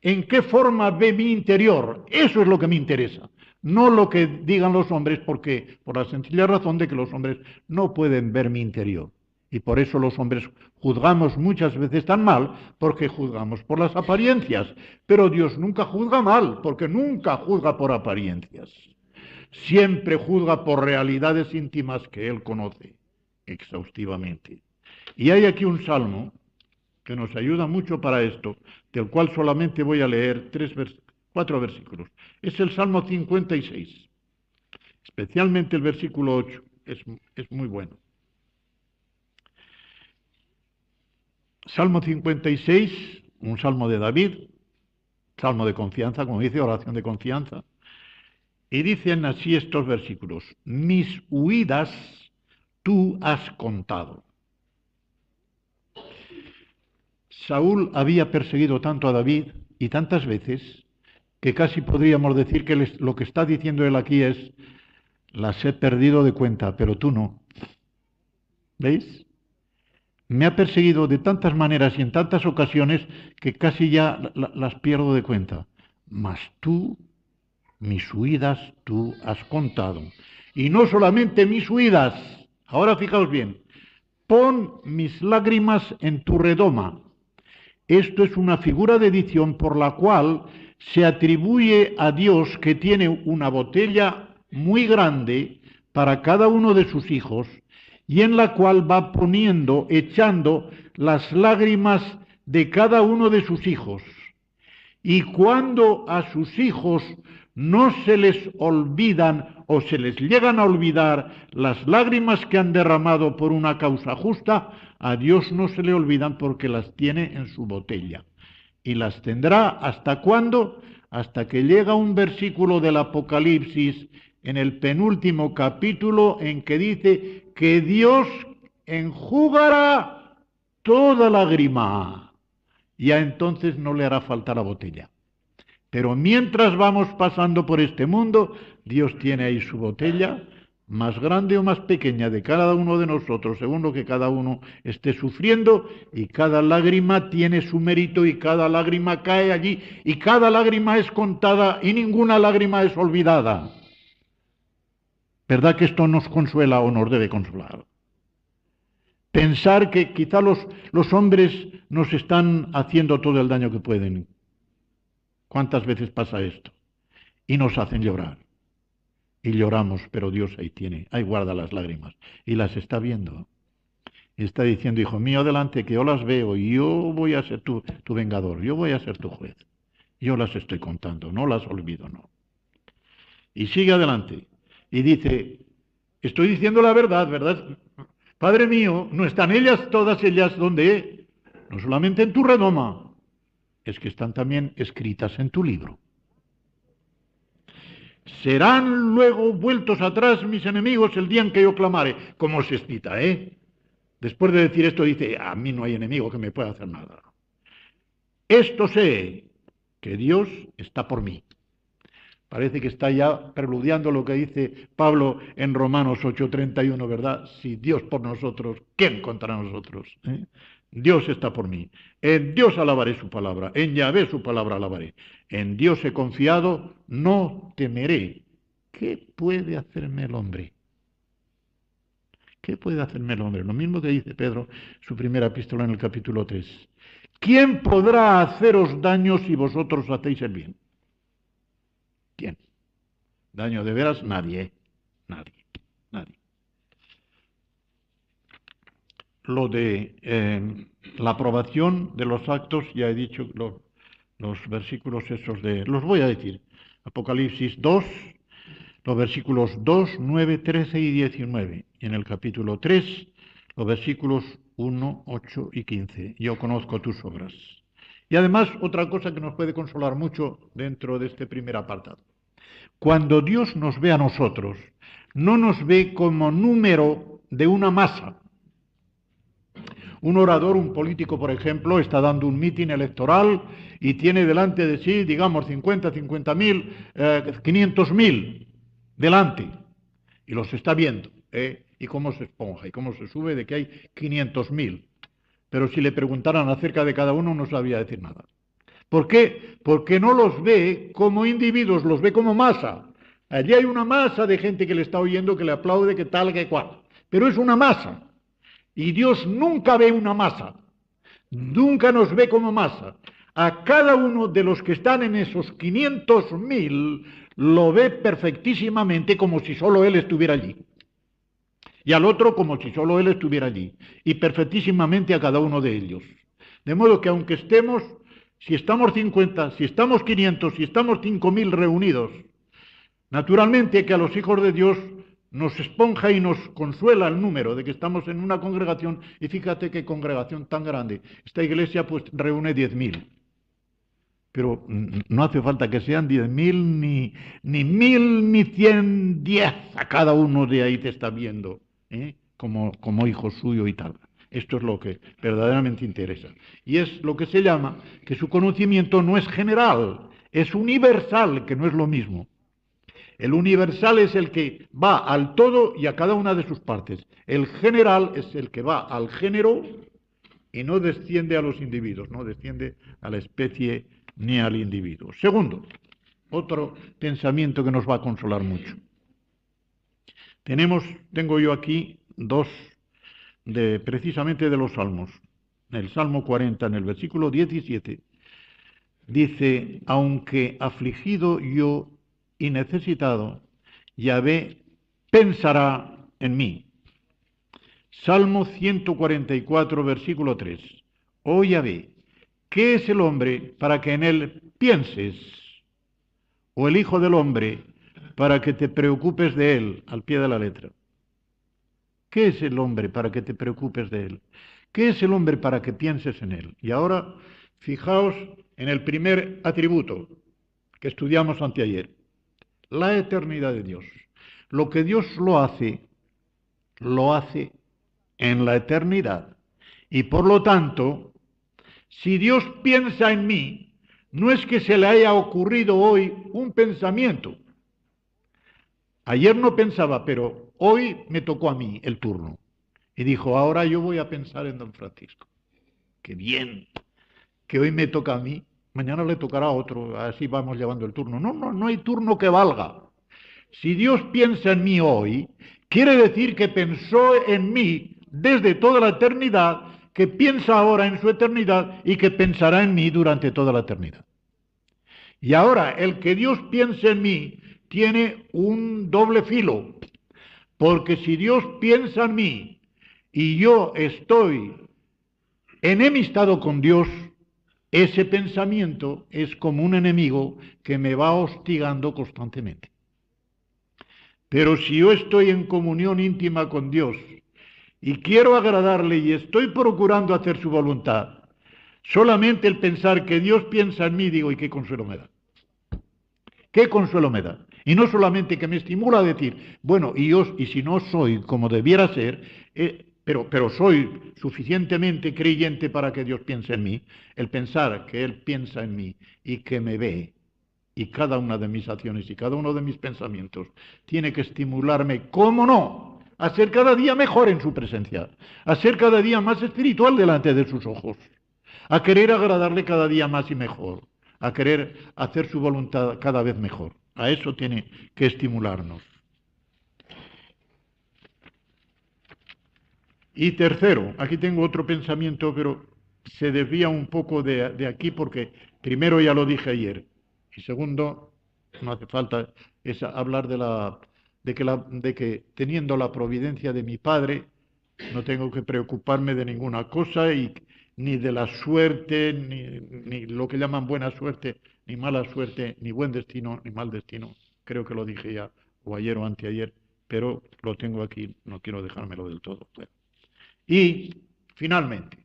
en qué forma ve mi interior. Eso es lo que me interesa, no lo que digan los hombres, porque por la sencilla razón de que los hombres no pueden ver mi interior. Y por eso los hombres juzgamos muchas veces tan mal, porque juzgamos por las apariencias. Pero Dios nunca juzga mal, porque nunca juzga por apariencias. Siempre juzga por realidades íntimas que Él conoce exhaustivamente. Y hay aquí un salmo que nos ayuda mucho para esto, del cual solamente voy a leer 4 versículos. Es el Salmo 56, especialmente el versículo 8, es muy bueno. Salmo 56, un salmo de David, salmo de confianza, como dice, oración de confianza. Y dicen así estos versículos: mis huidas tú has contado. Saúl había perseguido tanto a David y tantas veces que casi podríamos decir que lo que está diciendo él aquí es: las he perdido de cuenta, pero tú no. ¿Veis? Me ha perseguido de tantas maneras y en tantas ocasiones que casi ya las pierdo de cuenta. Mas tú, mis huidas, tú has contado. Y no solamente mis huidas. Ahora fijaos bien. Pon mis lágrimas en tu redoma. Esto es una figura de edición por la cual se atribuye a Dios que tiene una botella muy grande para cada uno de sus hijos y en la cual va poniendo, echando las lágrimas de cada uno de sus hijos. Y cuando a sus hijos no se les olvidan o se les llegan a olvidar las lágrimas que han derramado por una causa justa, a Dios no se le olvidan porque las tiene en su botella. Y las tendrá ¿hasta cuándo? Hasta que llega un versículo del Apocalipsis en el penúltimo capítulo en que dice que Dios enjugará toda lágrima. Ya entonces no le hará falta la botella. Pero mientras vamos pasando por este mundo, Dios tiene ahí su botella, más grande o más pequeña, de cada uno de nosotros, según lo que cada uno esté sufriendo, y cada lágrima tiene su mérito, y cada lágrima cae allí, y cada lágrima es contada, y ninguna lágrima es olvidada. ¿Verdad que esto nos consuela o nos debe consolar? Pensar que quizá los hombres nos están haciendo todo el daño que pueden. ¿Cuántas veces pasa esto? y nos hacen llorar. Y lloramos, pero Dios ahí guarda las lágrimas y las está viendo. Y está diciendo, hijo mío, adelante, que yo las veo y yo voy a ser tu vengador, yo voy a ser tu juez. Yo las estoy contando, no las olvido, no. Y sigue adelante y dice, estoy diciendo la verdad, ¿verdad? Padre mío, ¿no están ellas, todas ellas, donde? No solamente en tu redoma, es que están también escritas en tu libro. Serán luego vueltos atrás mis enemigos el día en que yo clamare, como se excita, ¿eh? Después de decir esto dice, a mí no hay enemigo que me pueda hacer nada. Esto sé, que Dios está por mí. Parece que está ya preludiando lo que dice Pablo en Romanos 8:31, ¿verdad? Si Dios por nosotros, ¿quién contra nosotros? Dios está por mí. En Dios alabaré su palabra, en Yahvé su palabra alabaré. En Dios he confiado, no temeré. ¿Qué puede hacerme el hombre? ¿Qué puede hacerme el hombre? Lo mismo que dice Pedro, su primera epístola en el capítulo 3. ¿Quién podrá haceros daño si vosotros hacéis el bien? ¿Quién? Daño de veras, nadie, nadie. Lo de la aprobación de los actos, ya he dicho los versículos esos los voy a decir. Apocalipsis 2, los versículos 2, 9, 13 y 19. Y en el capítulo 3, los versículos 1, 8 y 15. Yo conozco tus obras. Y además, otra cosa que nos puede consolar mucho dentro de este primer apartado. Cuando Dios nos ve a nosotros, no nos ve como número de una masa. Un orador, un político, por ejemplo, está dando un mitin electoral y tiene delante de sí, digamos, 50.000, 500.000 delante. Y los está viendo, y cómo se esponja y cómo se sube de que hay 500.000. Pero si le preguntaran acerca de cada uno, no sabía decir nada. ¿Por qué? Porque no los ve como individuos, los ve como masa. Allí hay una masa de gente que le está oyendo, que le aplaude, que tal, que cual. Pero es una masa. Y Dios nunca ve una masa. Nunca nos ve como masa. A cada uno de los que están en esos 500.000 lo ve perfectísimamente como si solo Él estuviera allí. Y al otro como si solo Él estuviera allí. Y perfectísimamente a cada uno de ellos. De modo que aunque estemos, si estamos 50, si estamos 500, si estamos 5.000 reunidos, naturalmente que a los hijos de Dios nos esponja y nos consuela el número de que estamos en una congregación, y fíjate qué congregación tan grande. Esta iglesia pues reúne 10.000. Pero no hace falta que sean 10.000, ni 1.000, ni 110. A cada uno de ahí te está viendo, como hijo suyo y tal. Esto es lo que verdaderamente interesa. Y es lo que se llama que su conocimiento no es general, es universal, que no es lo mismo. El universal es el que va al todo y a cada una de sus partes. El general es el que va al género y no desciende a los individuos, no desciende a la especie ni al individuo. Segundo, otro pensamiento que nos va a consolar mucho. Tengo yo aquí dos precisamente de los salmos. El Salmo 40, en el versículo 17, dice, aunque afligido yo y necesitado, Yahvé pensará en mí. Salmo 144, versículo 3. Oh Yahvé, ¿qué es el hombre para que en él pienses? ¿O el hijo del hombre para que te preocupes de él? Al pie de la letra. ¿Qué es el hombre para que te preocupes de él? ¿Qué es el hombre para que pienses en él? Y ahora, fijaos en el primer atributo que estudiamos anteayer. La eternidad de Dios. Lo que Dios lo hace en la eternidad. Y por lo tanto, si Dios piensa en mí, no es que se le haya ocurrido hoy un pensamiento. Ayer no pensaba, pero hoy me tocó a mí el turno. Y dijo, ahora yo voy a pensar en don Francisco. ¡Qué bien! Que hoy me toca a mí, mañana le tocará a otro, así vamos llevando el turno. No hay turno que valga. Si Dios piensa en mí hoy, quiere decir que pensó en mí desde toda la eternidad, que piensa ahora en su eternidad y que pensará en mí durante toda la eternidad. Y ahora, el que Dios piense en mí tiene un doble filo, porque si Dios piensa en mí y yo estoy enemistado con Dios, ese pensamiento es como un enemigo que me va hostigando constantemente. Pero si yo estoy en comunión íntima con Dios y quiero agradarle y estoy procurando hacer su voluntad, solamente el pensar que Dios piensa en mí, digo, ¿y qué consuelo me da? ¿Qué consuelo me da? Y no solamente que me estimula a decir, bueno, y si no soy como debiera ser, pero soy suficientemente creyente para que Dios piense en mí, el pensar que Él piensa en mí y que me ve, y cada una de mis acciones y cada uno de mis pensamientos tiene que estimularme, ¿cómo no?, a ser cada día mejor en su presencia, a ser cada día más espiritual delante de sus ojos, a querer agradarle cada día más y mejor, a querer hacer su voluntad cada vez mejor. A eso tiene que estimularnos. Y tercero, aquí tengo otro pensamiento, pero se desvía un poco de aquí porque primero ya lo dije ayer y segundo, no hace falta, es hablar de que teniendo la providencia de mi Padre, no tengo que preocuparme de ninguna cosa y ni de la suerte, ni lo que llaman buena suerte, ni mala suerte, ni buen destino, ni mal destino. Creo que lo dije ya, o ayer o anteayer, pero lo tengo aquí, no quiero dejármelo del todo. Y, finalmente,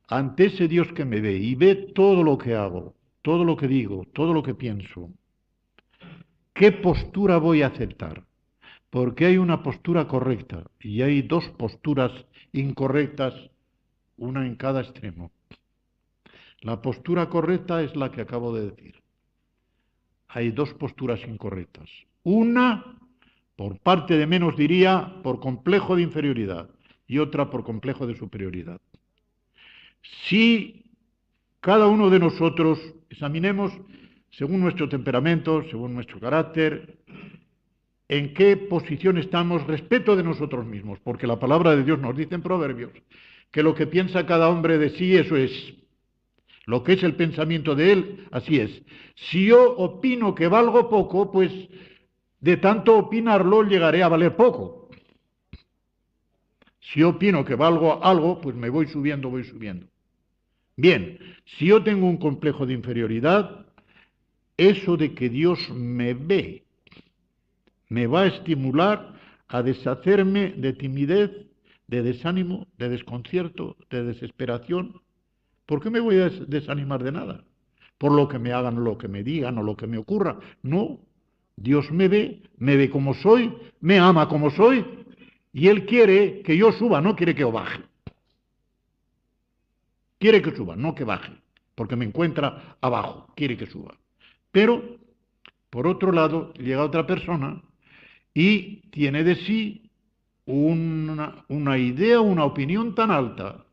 ante ese Dios que me ve y ve todo lo que hago, todo lo que digo, todo lo que pienso, ¿qué postura voy a aceptar? Porque hay una postura correcta y hay dos posturas incorrectas, una en cada extremo. La postura correcta es la que acabo de decir. Hay dos posturas incorrectas. Una, por parte de menos diría, por complejo de inferioridad y otra por complejo de superioridad. Si cada uno de nosotros examinemos, según nuestro temperamento, según nuestro carácter, en qué posición estamos respecto de nosotros mismos, porque la palabra de Dios nos dice en Proverbios que lo que piensa cada hombre de sí, eso es. Lo que es el pensamiento de él, así es. Si yo opino que valgo poco, pues de tanto opinarlo llegaré a valer poco. Si yo opino que valgo algo, pues me voy subiendo, voy subiendo. Bien, si yo tengo un complejo de inferioridad, eso de que Dios me ve, me va a estimular a deshacerme de timidez, de desánimo, de desconcierto, de desesperación. ¿Por qué me voy a desanimar de nada? Por lo que me hagan, lo que me digan o lo que me ocurra. No, Dios me ve como soy, me ama como soy, y Él quiere que yo suba, no quiere que yo baje. Quiere que suba, no que baje, porque me encuentra abajo, quiere que suba. Pero, por otro lado, llega otra persona y tiene de sí una idea, una opinión tan alta,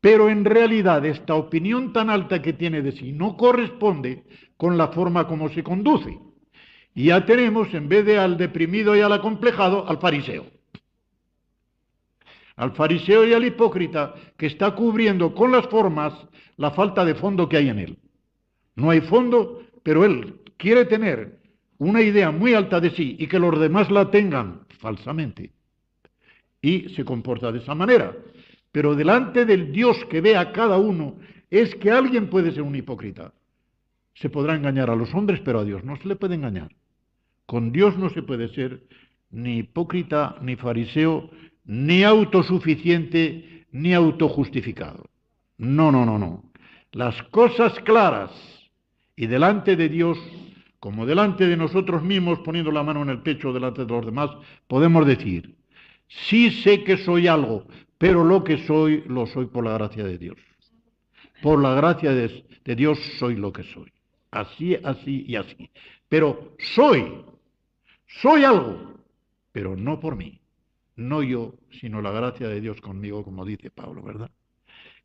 pero en realidad esta opinión tan alta que tiene de sí no corresponde con la forma como se conduce. Y ya tenemos, en vez de al deprimido y al acomplejado, al fariseo. Al fariseo y al hipócrita que está cubriendo con las formas la falta de fondo que hay en él. No hay fondo, pero él quiere tener una idea muy alta de sí y que los demás la tengan falsamente. Y se comporta de esa manera. Pero delante del Dios que ve a cada uno, es que alguien puede ser un hipócrita. Se podrá engañar a los hombres, pero a Dios no se le puede engañar. Con Dios no se puede ser ni hipócrita, ni fariseo, ni autosuficiente, ni autojustificado. No, no, no, no. Las cosas claras y delante de Dios, como delante de nosotros mismos, poniendo la mano en el pecho delante de los demás, podemos decir, sí sé que soy algo, pero lo que soy, lo soy por la gracia de Dios. Por la gracia de Dios soy lo que soy. Así, así y así. Pero soy algo, pero no por mí. No yo, sino la gracia de Dios conmigo, como dice Pablo, ¿verdad?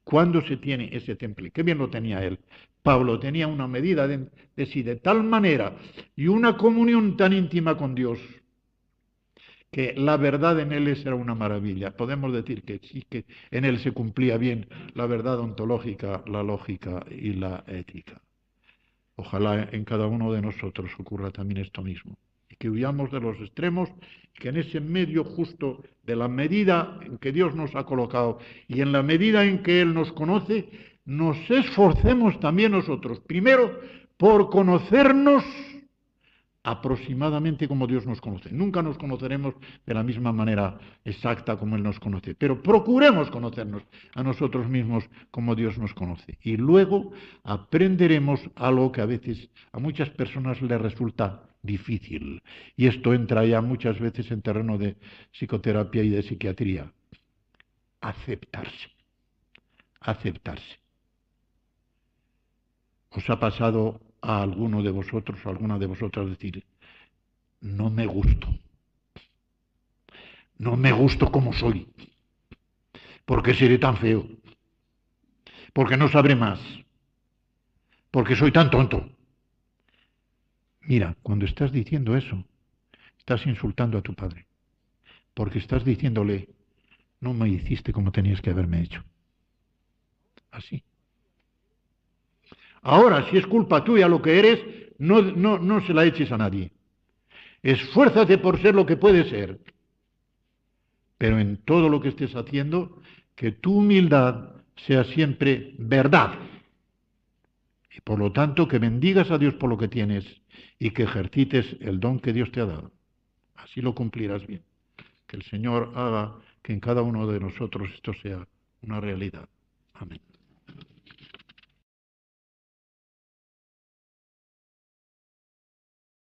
¿Cuándo se tiene ese temple? Qué bien lo tenía él. Pablo tenía una medida de sí de tal manera y una comunión tan íntima con Dios que la verdad en él era una maravilla. Podemos decir que sí, que en él se cumplía bien la verdad ontológica, la lógica y la ética. Ojalá en cada uno de nosotros ocurra también esto mismo. Y que huyamos de los extremos, que en ese medio justo de la medida en que Dios nos ha colocado y en la medida en que Él nos conoce, nos esforcemos también nosotros, primero, por conocernos aproximadamente como Dios nos conoce. Nunca nos conoceremos de la misma manera exacta como Él nos conoce, pero procuremos conocernos a nosotros mismos como Dios nos conoce. Y luego aprenderemos algo que a veces a muchas personas les resulta difícil. Y esto entra ya muchas veces en terreno de psicoterapia y de psiquiatría. Aceptarse. Aceptarse. ¿Os ha pasado a alguno de vosotros o a alguna de vosotras decir, no me gusto? No me gusto como soy. ¿Por qué seré tan feo? ¿Por qué no sabré más? ¿Por qué soy tan tonto? Mira, cuando estás diciendo eso, estás insultando a tu padre. Porque estás diciéndole, no me hiciste como tenías que haberme hecho. Así. Ahora, si es culpa tuya lo que eres, no se la eches a nadie. Esfuérzate por ser lo que puedes ser. Pero en todo lo que estés haciendo, que tu humildad sea siempre verdad. Y por lo tanto, que bendigas a Dios por lo que tienes y que ejercites el don que Dios te ha dado. Así lo cumplirás bien. Que el Señor haga que en cada uno de nosotros esto sea una realidad. Amén.